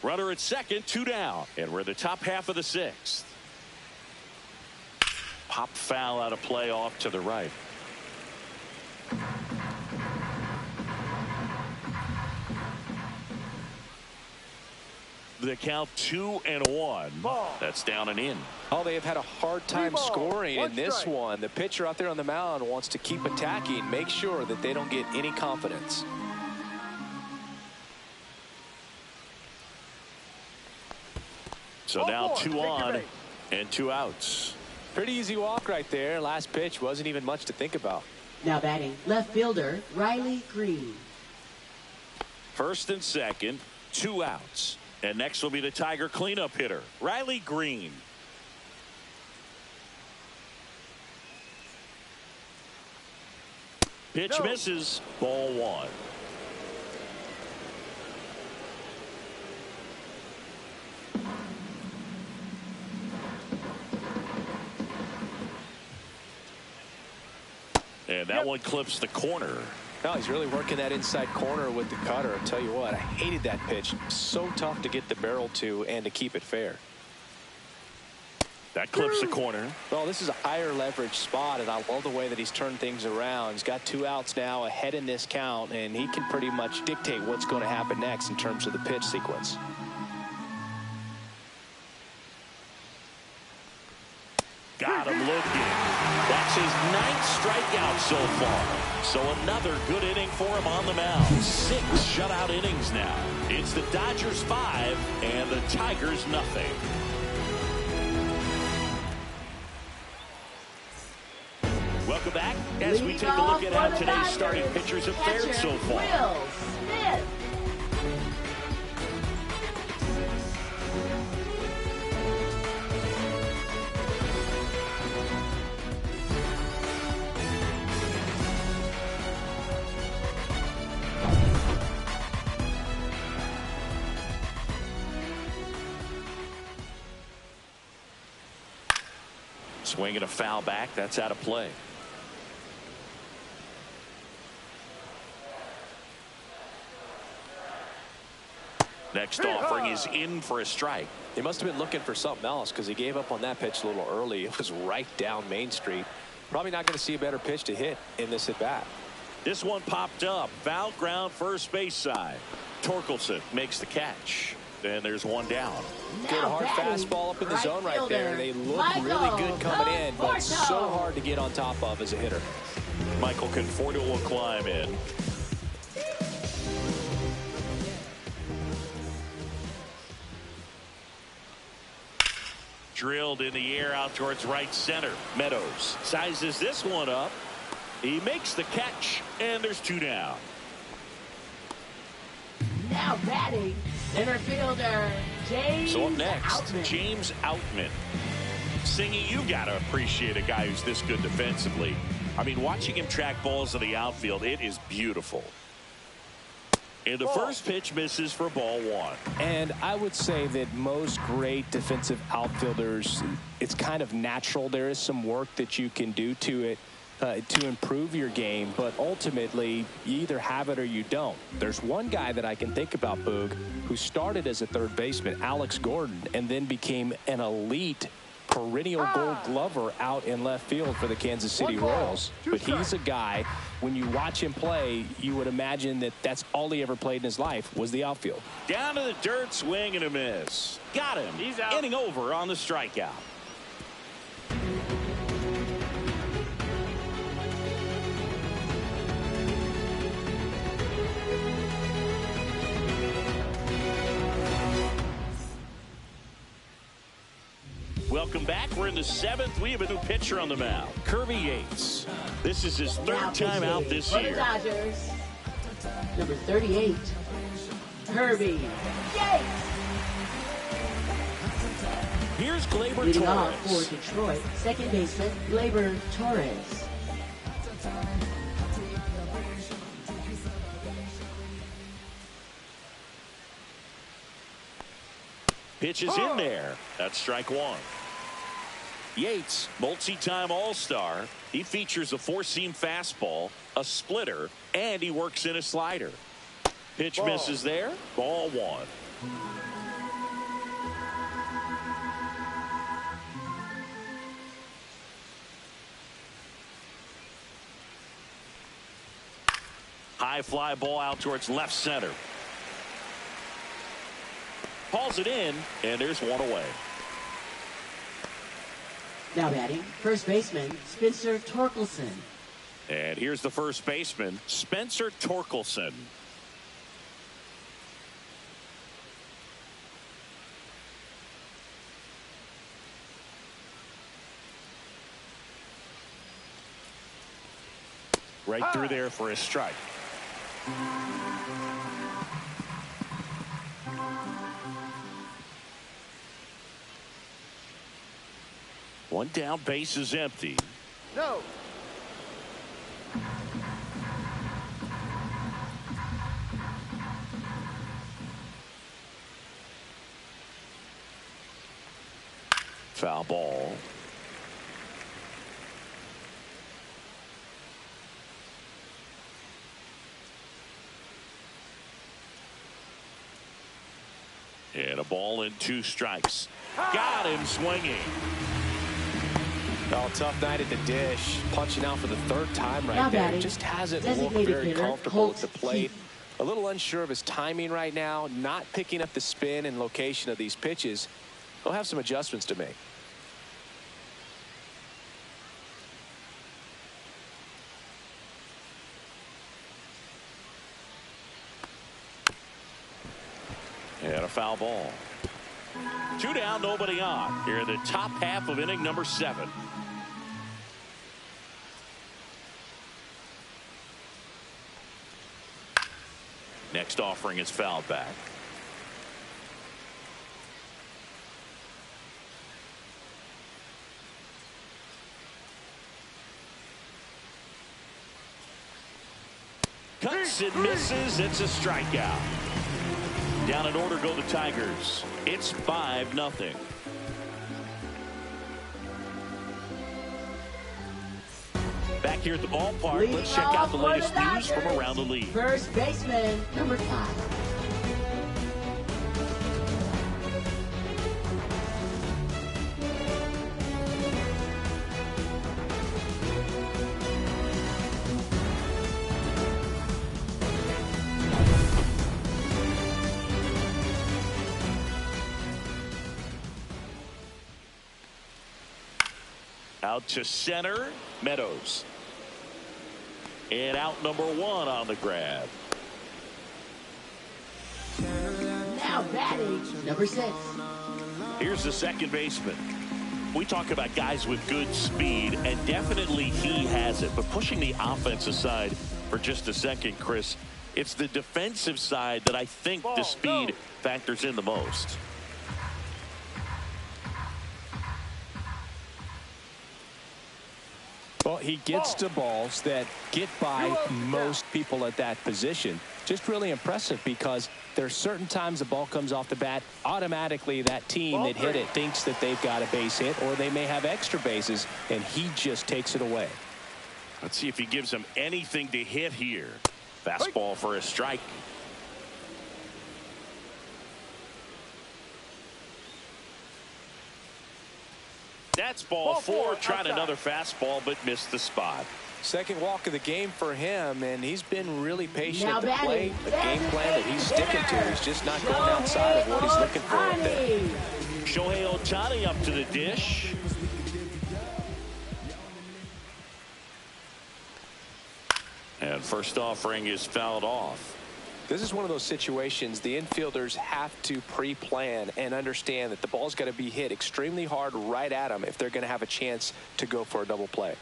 Runner at second, 2 down. And we're in the top half of the 6th. Pop foul out of play off to the right. The count 2-1. Ball. That's down and in. Oh, they have had a hard time 3 balls, scoring 1 in this strike. one. The pitcher out there on the mound wants to keep attacking, make sure that they don't get any confidence. So Oh, now boy. 2 Take your on base. and 2 outs. Pretty easy walk right there. Last pitch wasn't even much to think about. Now batting, left fielder, Riley Green. First and second, 2 outs. And next will be the Tiger cleanup hitter, Riley Green. Pitch No. misses. Ball 1. And that one clips the corner. No, he's really working that inside corner with the cutter. I'll tell you what, I hated that pitch. So tough to get the barrel to and to keep it fair. That clips the corner. Well, this is a higher leverage spot, and I love the way that he's turned things around. He's got 2 outs now ahead in this count, and he can pretty much dictate what's going to happen next in terms of the pitch sequence. Got him looking. That's his 9th strikeout so far. So another good inning for him on the mound. 6 shutout innings now. It's the Dodgers 5 and the Tigers nothing. Welcome back As we take a look at how today's starting pitchers have fared so far. Will Smith. Swinging a foul back. That's out of play. Next offering is in for a strike. He must have been looking for something else because he gave up on that pitch a little early. It was right down Main Street. Probably not going to see a better pitch to hit in this at bat. This one popped up. Foul ground first base side. Torkelson makes the catch. And there's one down. Good hard fastball up in the zone right there. They look really good coming in, but so hard to get on top of as a hitter. Michael Conforto will climb in. Drilled in the air out towards right center. Meadows sizes this one up. He makes the catch, and there's two down. Now batting, center fielder James So up next, Outman. James Outman. Singy, you got to appreciate a guy who's this good defensively. I mean, watching him track balls in the outfield, it is beautiful. And the first pitch misses for ball one. And I would say that most great defensive outfielders, it's kind of natural. There is some work that you can do to it to improve your game, but ultimately you either have it or you don't. There's one guy that I can think about, Boog, who started as a third baseman, Alex Gordon, and then became an elite perennial Gold Glover out in left field for the Kansas City Royals. But he's a guy, when you watch him play, you would imagine that that's all he ever played in his life was the outfield. Down to the dirt, swing and a miss. Got him. He's out. Inning over on the strikeout. Welcome back. We're in the seventh. We have a new pitcher on the mound, Kirby Yates. This is his third time out this year. Dodgers, number 38, Kirby Yates. Here's Gleyber Leading Torres. off for Detroit, second baseman Gleyber Torres. Pitch is in there. That's strike one. Yates, multi-time All-Star. He features a four-seam fastball, a splitter, and he works in a slider. Pitch misses there. Ball one. High fly ball out towards left center. Hauls it in, and there's one away. Now batting, first baseman Spencer Torkelson. And here's the first baseman, Spencer Torkelson. Right through there for a strike. One down, base is empty. No. Foul ball. And a ball and two strikes. Got him swinging. Oh, tough night at the dish. Punching out for the third time right there. Just hasn't looked very comfortable at the plate. A little unsure of his timing right now. Not picking up the spin and location of these pitches. He'll have some adjustments to make. And a foul ball. Two down, nobody on. Here in the top half of inning number 7. Next offering is fouled back. Cuts and misses. It's a strikeout. Down in order go the Tigers. It's 5-0. Back here at the ballpark, let's check out the latest news from around the league. First baseman, number 5. Out to center, Meadows. And out number 1 on the grab. Now batting, number 6. Here's the second baseman. We talk about guys with good speed, and definitely he has it. But pushing the offense aside for just a second, Chris, it's the defensive side that I think the speed factors in the most. Well, he gets to balls that get by most people at that position. Just really impressive because there's certain times the ball comes off the bat, automatically that team that hit it thinks that they've got a base hit or they may have extra bases, and he just takes it away. Let's see if he gives him anything to hit here. Fastball for a strike. That's ball 4. Tried another fastball, but missed the spot. Second walk of the game for him, and he's been really patient at the plate. A game plan that he's sticking to. He's just not going outside of what he's looking for up there. Shohei Ohtani up to the dish. And first offering is fouled off. This is one of those situations the infielders have to pre-plan and understand that the ball's got to be hit extremely hard right at them if they're going to have a chance to go for a double play.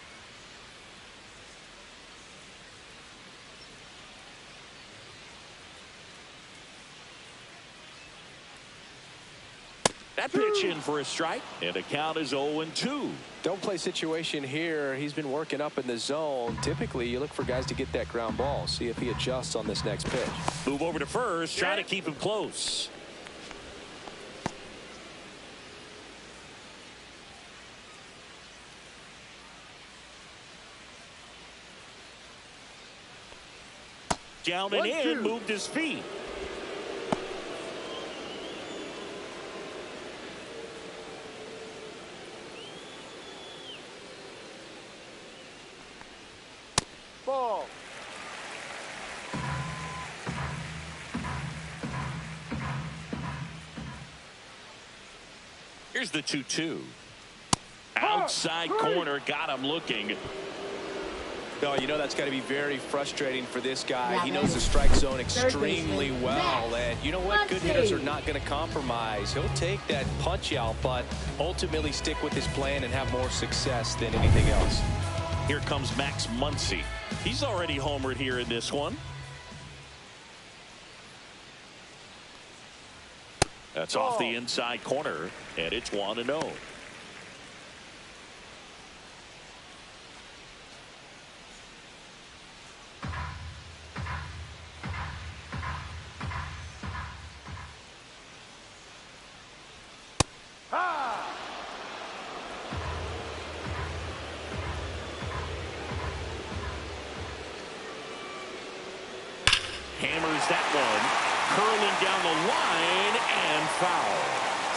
That pitch in for a strike, and the count is 0-2. Don't play situation here. He's been working up in the zone. Typically, you look for guys to get that ground ball. See if he adjusts on this next pitch. Move over to first, try to keep him close. Down and in, moved his feet. Ball. Here's the 2-2. Outside corner, got him looking. Oh, you know that's got to be very frustrating for this guy. He knows the strike zone extremely well, and you know what? Good hitters are not going to compromise. He'll take that punch out, but ultimately stick with his plan and have more success than anything else. Here comes Max Muncy. He's already homered here in this one. That's off the inside corner, and it's 1-0. Hammers that one, curling down the line, and foul.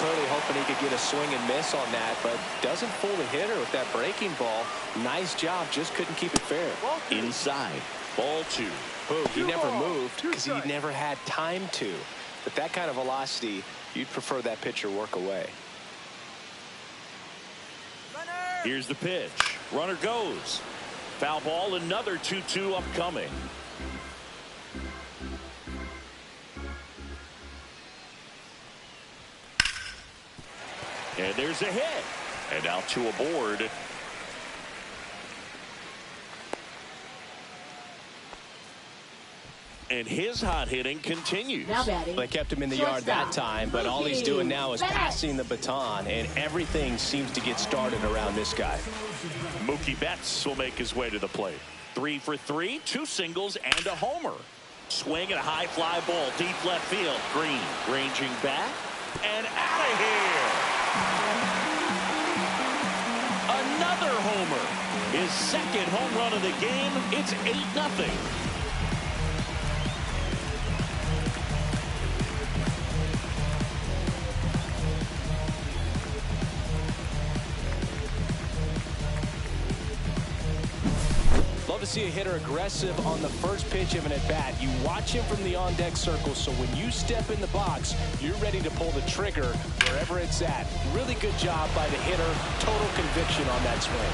Clearly hoping he could get a swing and miss on that, but doesn't fool the hitter with that breaking ball. Nice job, just couldn't keep it fair. Inside, ball 2. Oh, he never moved because he never had time to. But that kind of velocity, you'd prefer that pitcher work away. Here's the pitch. Runner goes. Foul ball, another 2-2 upcoming. And there's a hit. And now 2 aboard. and his hot hitting continues. Now batting. They kept him in the yard that time, but all he's doing now is passing the baton, and everything seems to get started around this guy. Mookie Betts will make his way to the plate. 3 for 3, 2 singles and a homer. Swing and a high fly ball deep left field. Green ranging back and out of here. Another homer. His second home run of the game. It's 8-0. Love to see a hitter aggressive on the first pitch of an at-bat. You watch him from the on-deck circle, so when you step in the box, you're ready to pull the trigger wherever it's at. Really good job by the hitter. Total conviction on that swing.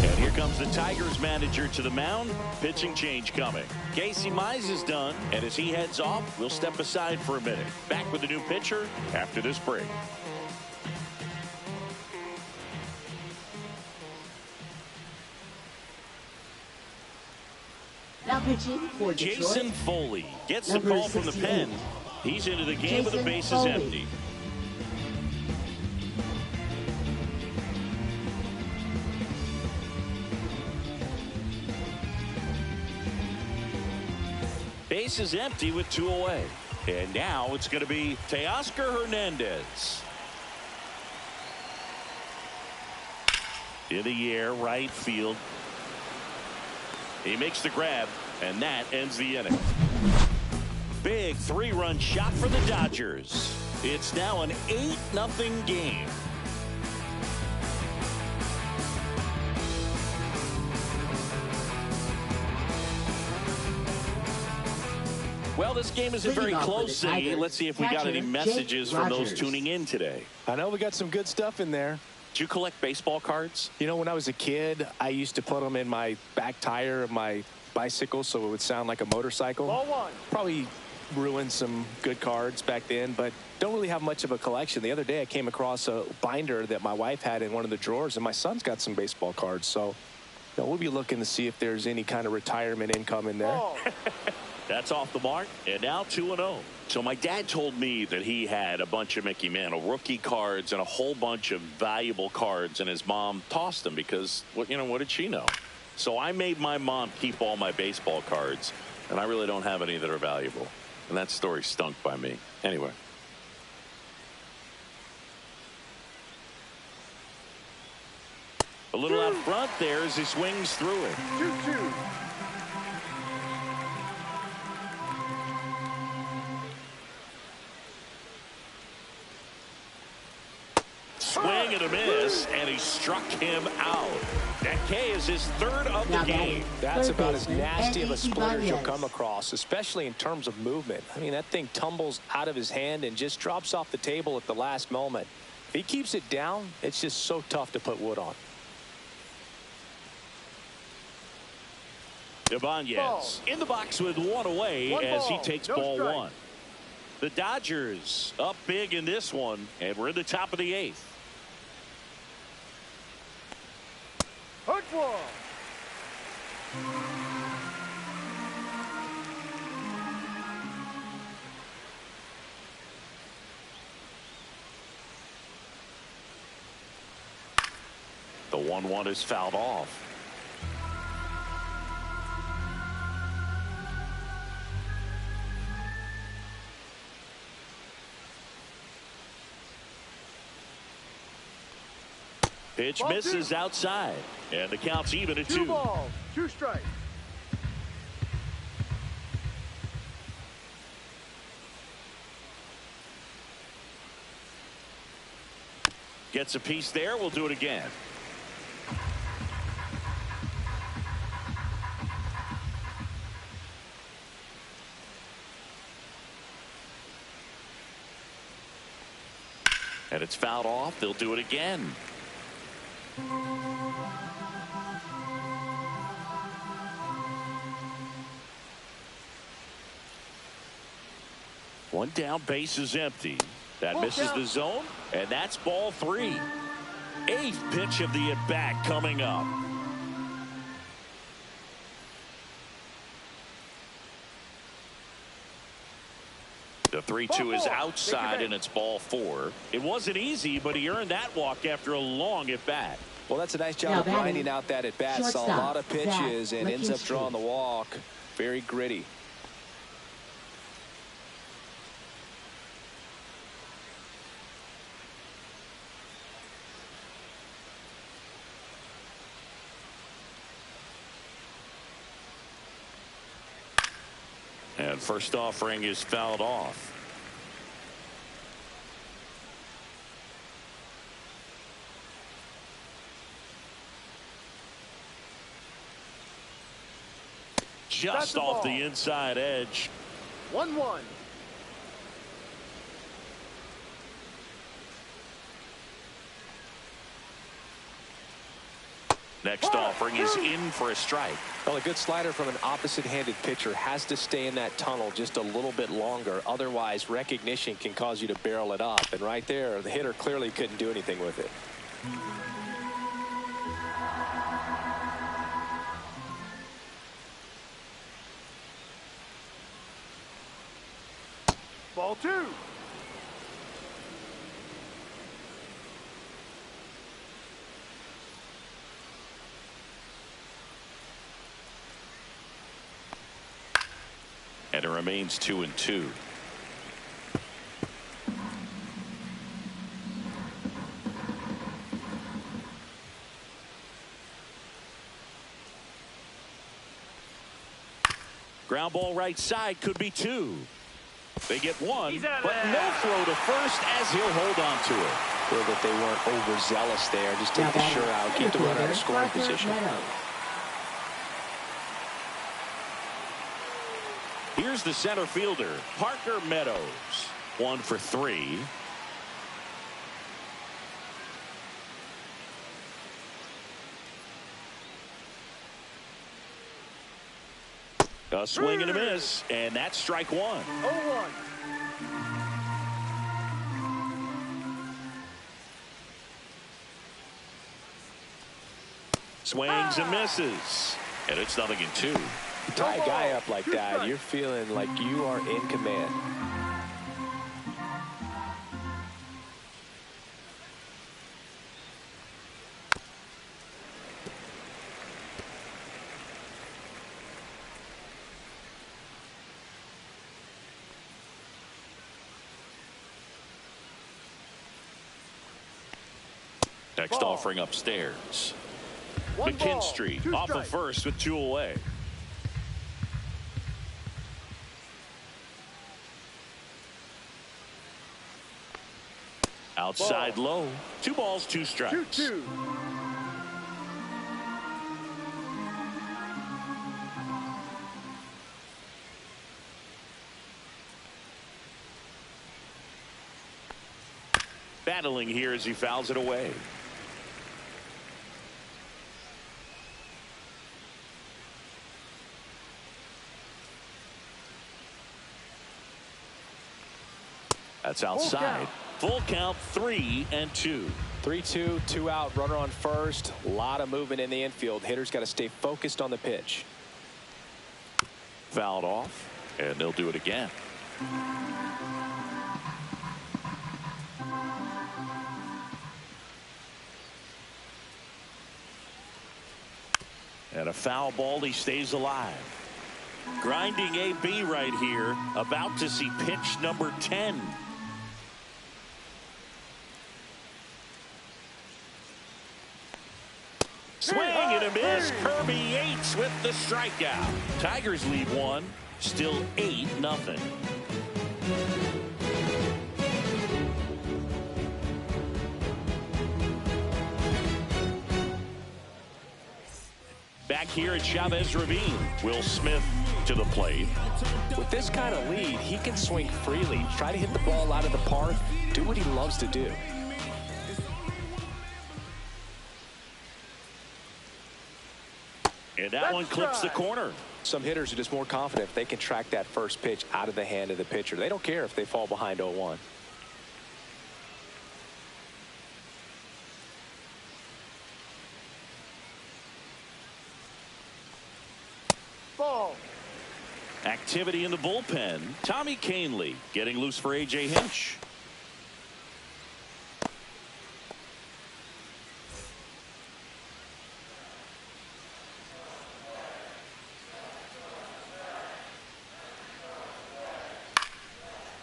And here comes the Tigers manager to the mound. Pitching change coming. Casey Mize is done, and as he heads off, we'll step aside for a minute. Back with the new pitcher after this break. Now pitching for Detroit, Jason Foley gets the number call from the 68. pen. He's into the game with the Jason bases Foley. empty. Bases empty with 2 away. And now it's going to be Teoscar Hernandez. In the air, right field. He makes the grab, and that ends the inning. Big 3-run shot for the Dodgers. It's now an 8-0 game. Well, this game isn't very close. Let's see if we got any messages from those tuning in today. I know we got some good stuff in there. Did you collect baseball cards? You know, when I was a kid, I used to put them in my back tire of my bicycle so it would sound like a motorcycle. Ball 1. Probably ruined some good cards back then, but don't really have much of a collection. The other day I came across a binder that my wife had in one of the drawers, and my son's got some baseball cards. So we'll be looking to see if there's any kind of retirement income in there. That's off the mark, and now 2-0. So my dad told me that he had a bunch of Mickey Mantle rookie cards and a whole bunch of valuable cards, and his mom tossed them because, what did she know? So I made my mom keep all my baseball cards, and I really don't have any that are valuable. And that story stunk by me. Anyway. A little out front there as he swings through it. 2-2. Swing and a miss, and he struck him out. That K is his 3rd of the game. That's about as nasty of a split as you'll come across, especially in terms of movement. I mean, that thing tumbles out of his hand and just drops off the table at the last moment. If he keeps it down, it's just so tough to put wood on. Ibanez in the box with 1 away as he takes ball strike. 1. The Dodgers up big in this one, and we're in the top of the 8th. Hook ball. The 1-1 is fouled off. Pitch misses outside, and the count's even at 2. 2 balls, 2 strikes. Gets a piece there. We'll do it again. And it's fouled off. They'll do it again. One down, base is empty. That misses the zone, and that's ball 3. 8th pitch of the at-bat coming up. The 3-2 is outside, and it's ball 4. It wasn't easy, but he earned that walk after a long at bat. Well, that's a nice job of grinding out that at bat. Saw a lot of pitches and ends up drawing the walk. Very gritty. And first offering is fouled off. Just off the inside edge. 1-1. Next offering is in for a strike. Well, a good slider from an opposite-handed pitcher has to stay in that tunnel just a little bit longer. Otherwise, recognition can cause you to barrel it up. And right there, the hitter clearly couldn't do anything with it. Ball 2. And it remains 2-2. Ground ball right side, could be 2. They get 1, but no throw to first as he'll hold on to it. Feel that they weren't overzealous there. Just take the shirt out, keep the runner out of scoring position. Here's the center fielder, Parker Meadows. 1 for 3. A swing and a miss, and that's strike 1. 0-1. Swings and misses, and it's 0-2. Tie a guy up like that, you're feeling like you are in command. Next offering upstairs. McKinstry off of first with 2 away. Outside low. 2 balls, 2 strikes. 2-2. Battling here as he fouls it away. That's outside. Full count, 3-2. 3-2, 2 out, runner on first. A lot of movement in the infield. Hitter's got to stay focused on the pitch. Fouled off, and they'll do it again. And a foul ball, he stays alive. Grinding AB right here, about to see pitch number 10. Swing and a miss. Kirby Yates with the strikeout. Tigers lead 1, still 8-0. Back here at Chavez Ravine, Will Smith to the plate. With this kind of lead, he can swing freely, try to hit the ball out of the park, do what he loves to do. And that one clips the corner. Some hitters are just more confident if they can track that first pitch out of the hand of the pitcher. They don't care if they fall behind 0-1. Ball. Activity in the bullpen. Tommy Canley getting loose for A.J. Hinch.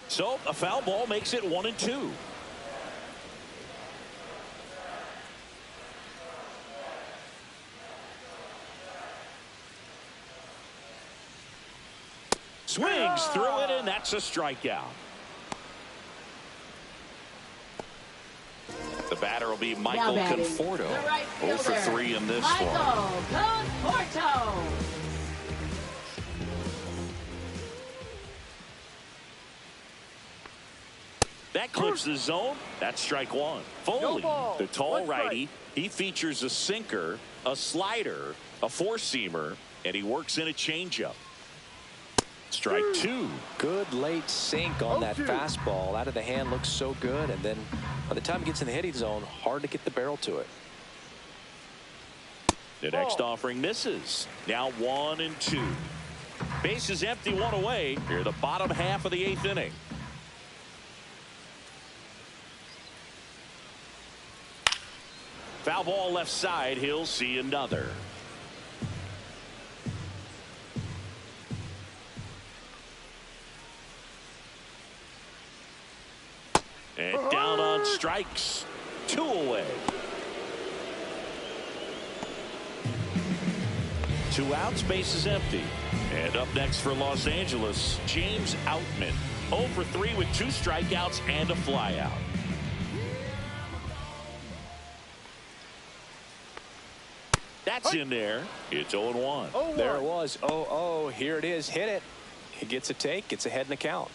So a foul ball makes it 1-2. Swings through it, and that's a strikeout. The batter will be Michael Conforto. Right 0 for 3 in this one. Conforto. That clips the zone. That's strike one. Foley, the tall righty, he features a sinker, a slider, a four-seamer, and he works in a changeup. Strike two. Good late sink on that fastball. Out of the hand, looks so good, and then by the time it gets in the hitting zone, hard to get the barrel to it. The next offering misses. Now 1-2. Base is empty, one away. Here the bottom half of the 8th inning. Foul ball left side. He'll see another. And down on strikes. 2 away. 2 outs, base is empty. And up next for Los Angeles, James Outman. 0 for 3 with 2 strikeouts and a flyout. That's in there. It's 0-1. There it was. 0-0. Here it is. Hit it. He gets a take. Gets ahead in the count.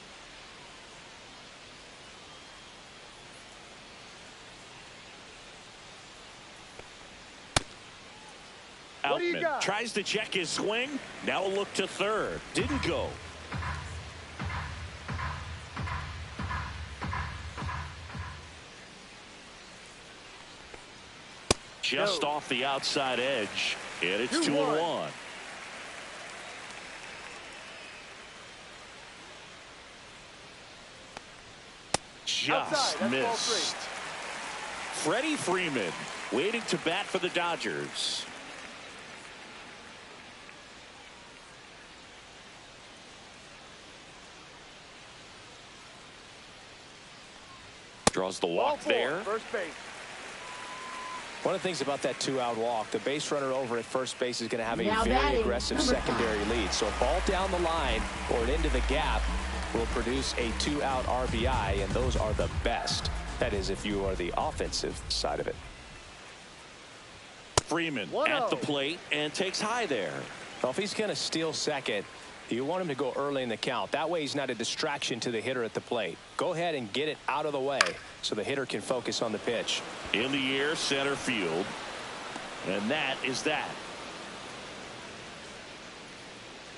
Outman tries to check his swing. Now a look to third. Didn't go. Just off the outside edge. And it's 2-1. Just missed. Freddie Freeman waiting to bat for the Dodgers. Draws the walk there. First base. One of the things about that 2-out walk, the base runner over at first base is going to have a very aggressive secondary lead. So a ball down the line or into the gap will produce a 2-out RBI, and those are the best. That is, if you are the offensive side of it. Freeman at the plate and takes high there. Well, if he's going to steal second, you want him to go early in the count. That way he's not a distraction to the hitter at the plate. Go ahead and get it out of the way so the hitter can focus on the pitch. In the air, center field. And that is that.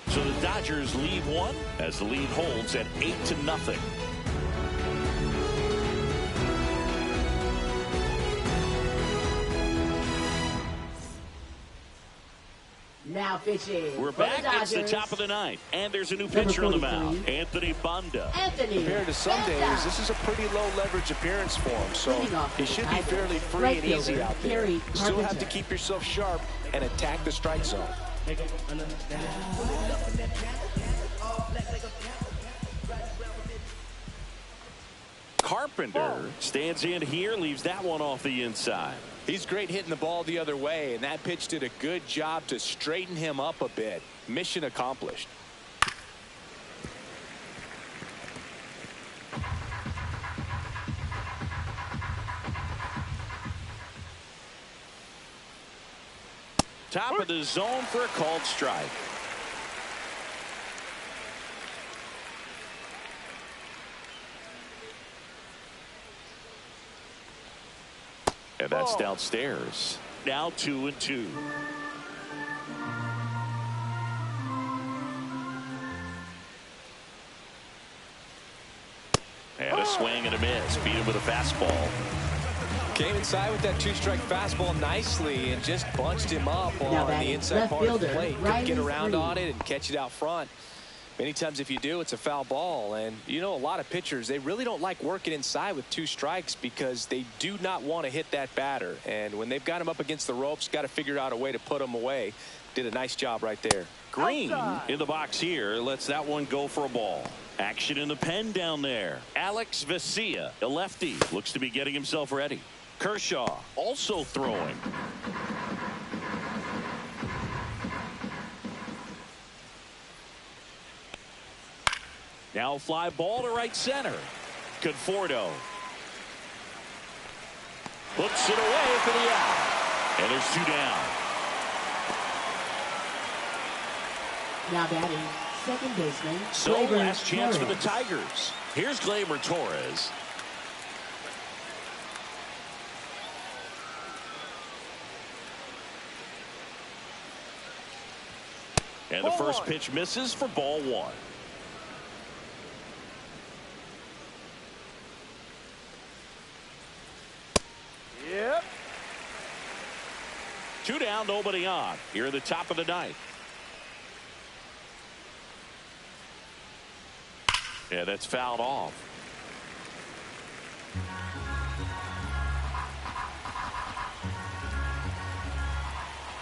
So the Dodgers lead one as the lead holds at 8-0. Now pitching. We're back. It's the top of the 9th, and there's a new pitcher on the mound, Anthony Banda. Compared to some days, this is a pretty low leverage appearance for him, so he should be fairly free and easy out there. You still have to keep yourself sharp and attack the strike zone. Carpenter stands in here, leaves that one off the inside. He's great hitting the ball the other way, and that pitch did a good job to straighten him up a bit. Mission accomplished. Top of the zone for a called strike. And that's downstairs. Now 2-2. And a swing and a miss. Beat him with a fastball. Came inside with that 2-strike fastball nicely and just bunched him up on the inside part of the plate. Couldn't get around on it and catch it out front. Many times if you do, it's a foul ball. And, you know, a lot of pitchers, they really don't like working inside with 2 strikes because they do not want to hit that batter. And when they've got him up against the ropes, got to figure out a way to put him away. Did a nice job right there. Green in the box here lets that one go for a ball. Action in the pen down there. Alex Vesia, a lefty, looks to be getting himself ready. Kershaw also throwing. Now fly ball to right center. Conforto hooks it away for the out. And there's 2 down. Now batting, second baseman. So Gleyber last chance for the Torres. Tigers. Here's Gleyber Torres. And the first pitch misses for ball 1. Yep. 2 down, nobody on. Here at the top of the 9th. Yeah, that's fouled off.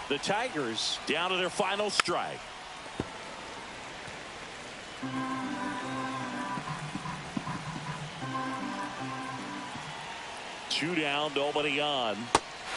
The Tigers down to their final strike. Two down, nobody on.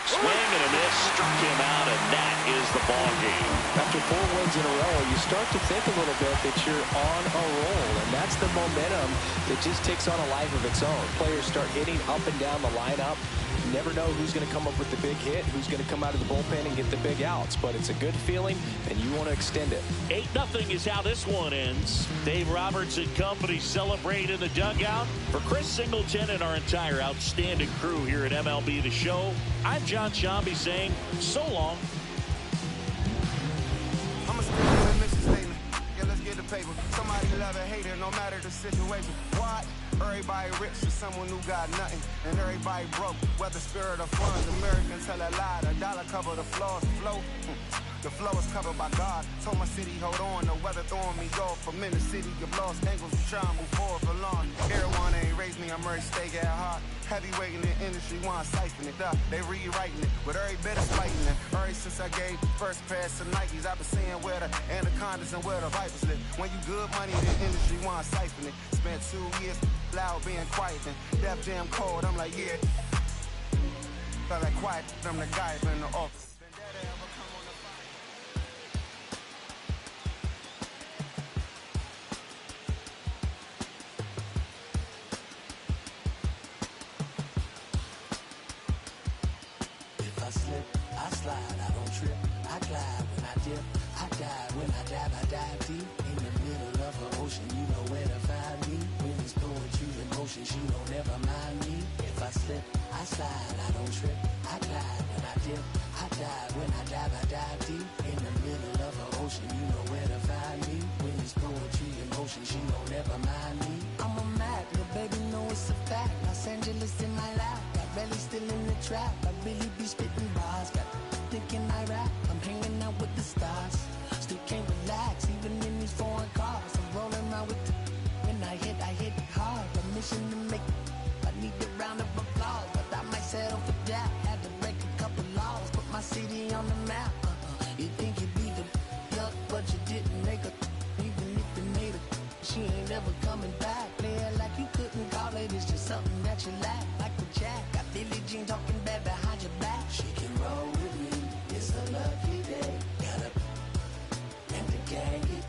Swing and a miss, struck him out, and that is the ball game. After 4 wins in a row, you start to think a little bit that you're on a roll, and that's the momentum that just takes on a life of its own. Players start hitting up and down the lineup. You never know who's going to come up with the big hit, who's going to come out of the bullpen and get the big outs, but it's a good feeling, and you want to extend it. 8-0 is how this one ends. Dave Roberts and company celebrate in the dugout. For Chris Singleton and our entire outstanding crew here at MLB The Show, I'm John Shambi saying so long. I'm a student mission statement. Yeah, let's get the paper. Somebody love it, hate it, no matter the situation. Why? Everybody rich is someone who got nothing, and everybody broke. Whether spirit or funds, Americans tell a lie. The dollar cover the flaws, flow. The flow is covered by God. Told my city, hold on. The weather throwing me off. I'm in the city of lost angles. Trying to move forward for long. Everyone ain't raised me. I'm ready to stay at heart. Heavyweight in the industry, want to siphon it up. They rewriting it, with every bit of fighting it. Ever since I gave first pass to Nikes, I've been seeing where the anacondas and where the vipers live. When you good money, the industry want to siphon it. Spent 2 years loud being quiet and Def Jam cold. I'm like, yeah. Felt like quiet. I'm the guy in the office. I slip, I slide, I don't trip, I glide when I dip, I dive when I dive deep in the middle of an ocean. You know where to find me. When it's poetry in motion, she don't ever mind me. If I slip, I slide, I don't trip, I glide when I dip, I dive when I dive deep in the middle of an ocean. You know where to find me. When it's poetry in motion, she don't ever mind me. I'm a Mac, the baby know it's a fact. Los Angeles in my lap. Belly still in the trap. I really be spitting bars. Got thinking I rap. I'm hanging out with the stars. Still can't relax, even in these foreign cars. I'm rolling around with the when I hit hard. Permission to make. I need a round of applause, but I might settle for that. Had to break a couple laws, put my city on the map. You think you beat the yuck, but you didn't make a. Even if you made it, she ain't never coming back. Play it like you couldn't call it. It's just something that you lack. Like the Jack. Billie Jean talking bad behind your back. She can roll with me. It's a lucky day. Got up and the gang it.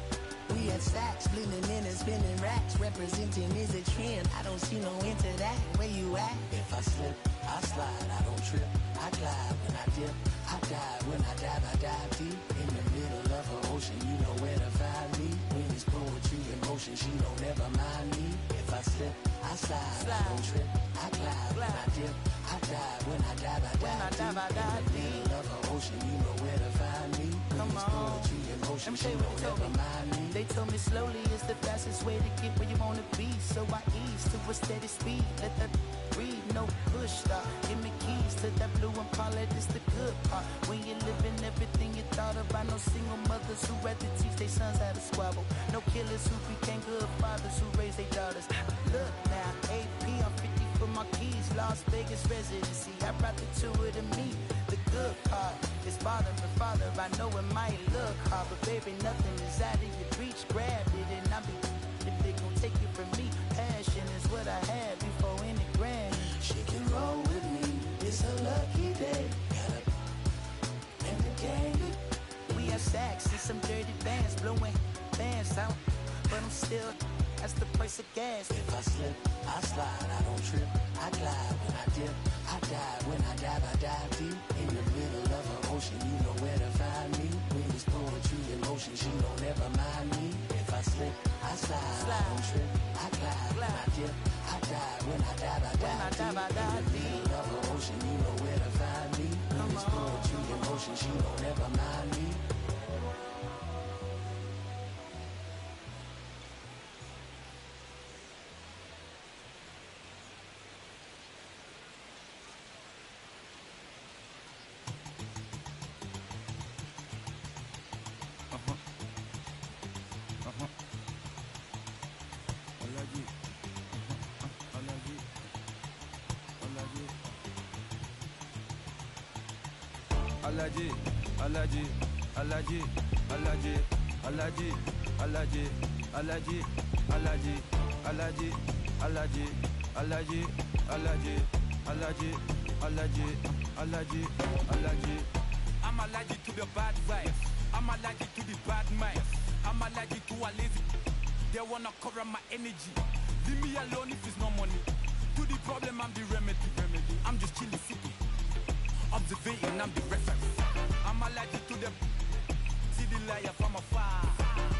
We had stacks, blending in and spinning racks. Representing is a trend. I don't see no end to that. Where you at? If I slip, I slide. I don't trip. I glide when I dip. I dive when I dive deep in the middle of an ocean. You know where to find me. When it's poetry in motion, she don't ever mind me. If I slip, I slide. I don't trip. I glide when I dip. I dive when I dive deep in the middle of an ocean. You know where to find me. When it's poetry in motion, she don't ever mind me. They told me slowly is the fastest way to get where you wanna be. So I ease to a steady speed. Let that breathe, no push stop. Give me keys to that blue Impala, it's the good part. When you're living everything you thought of, I know no single mothers who rather teach their sons how to squabble. No killers who became good fathers who raised their daughters. Look now, AP, I'm 50 for my keys. Las Vegas residency, I brought the two of them me. The good part is father and father. I know it might look hard, but baby, nothing is out of your reach. Grab it and I'll be if they gon' take it from me. Passion is what I had before any grand. She can roll with me, it's a lucky day. Got up in the gang. We have sacks and some dirty bands, blowing bands out, but I'm still, that's the price of gas. If I slip, I slide, I don't trip, I glide when I dip, I dive when I dive deep. In the middle of an ocean, you know where to find me. When it's poetry in motion, she don't ever mind me. If I slip, I slide, I don't trip, I glide when I dip, I dive when I dive deep. In the middle of an ocean, you know where to find me. When it's poetry in motion, she don't ever mind me. Alaji, Alaji, Alaji, Alaji, Alaji, Alaji, Alaji, Alaji, Alaji, Alaji, Alaji, Alaji, Alaji, Alaji, Alaji, Alaji. I'm allergic to the bad vibes. I'm allergic to the bad minds. I'm allergic to a lazy. They wanna cover my energy. Leave me alone if it's no money. To the problem, I'm the remedy. I'm just chilling city. Observating, I'm the reference. I'm allergic to the see the liar from afar.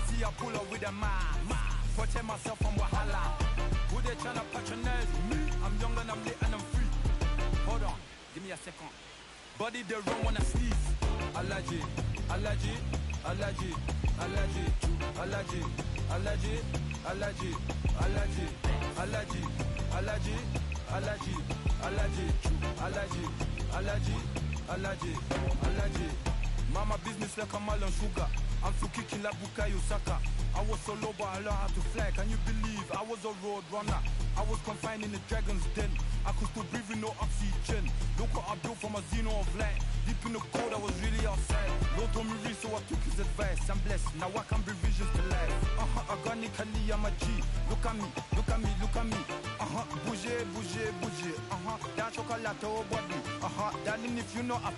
See I pull up with a mask. Protect myself from Wahala. Who they tryna patronize me? I'm young and I'm lit and I'm free. Hold on, give me a second. Body they run when I sneeze. Allergy, allergy, allergy, allergy, allergy, allergy, allergy, allergy, allergy, allergy, allergy, allergy, allergy. Allergy, allergy, allergy. Mama business like a melon sugar. I'm still kicking like Bukayo Saka. I was so low but I learned how to fly. Can you believe I was a road runner? I was confined in the dragon's den. I could still breathe with no oxygen. Look what I built from a xeno of light. Deep in the cold I was really outside. Lord told me read so I took his advice. I'm blessed, now I can bring visions to life. Organically I'm a G. Look at me, look at me, look at me. Bouger, bouger, bouger. That chocolate oh body. Darling if you know up,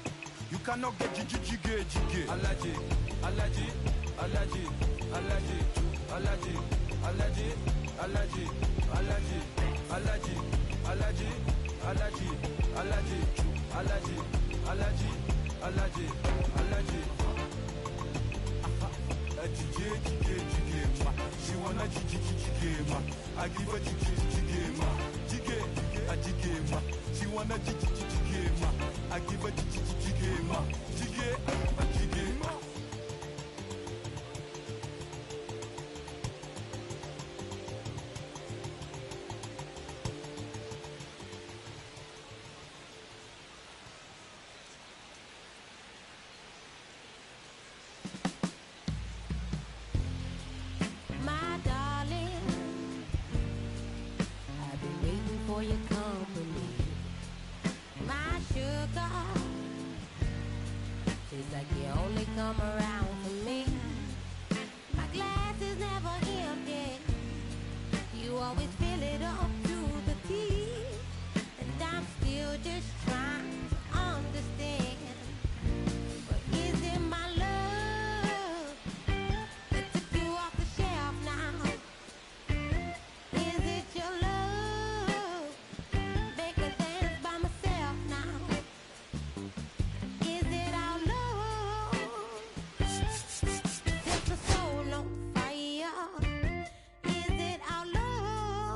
you cannot get jiggy. Allergy, allergy, allergy, allergy, allergy, allergy, allergy, allergy, allergy, allergy, allergy, allergy, allergy, allergy, allergy, allergy. She wanna jiggy ma. I give her jiggy ma. Jiggy ma. She wanna jiggy ma. I give her jiggy ma. Jiggy ma. My darling, I've been waiting for your company. My sugar, seems like you only come around for me. My glass is never empty. You always fill it up to the teeth, and I'm still just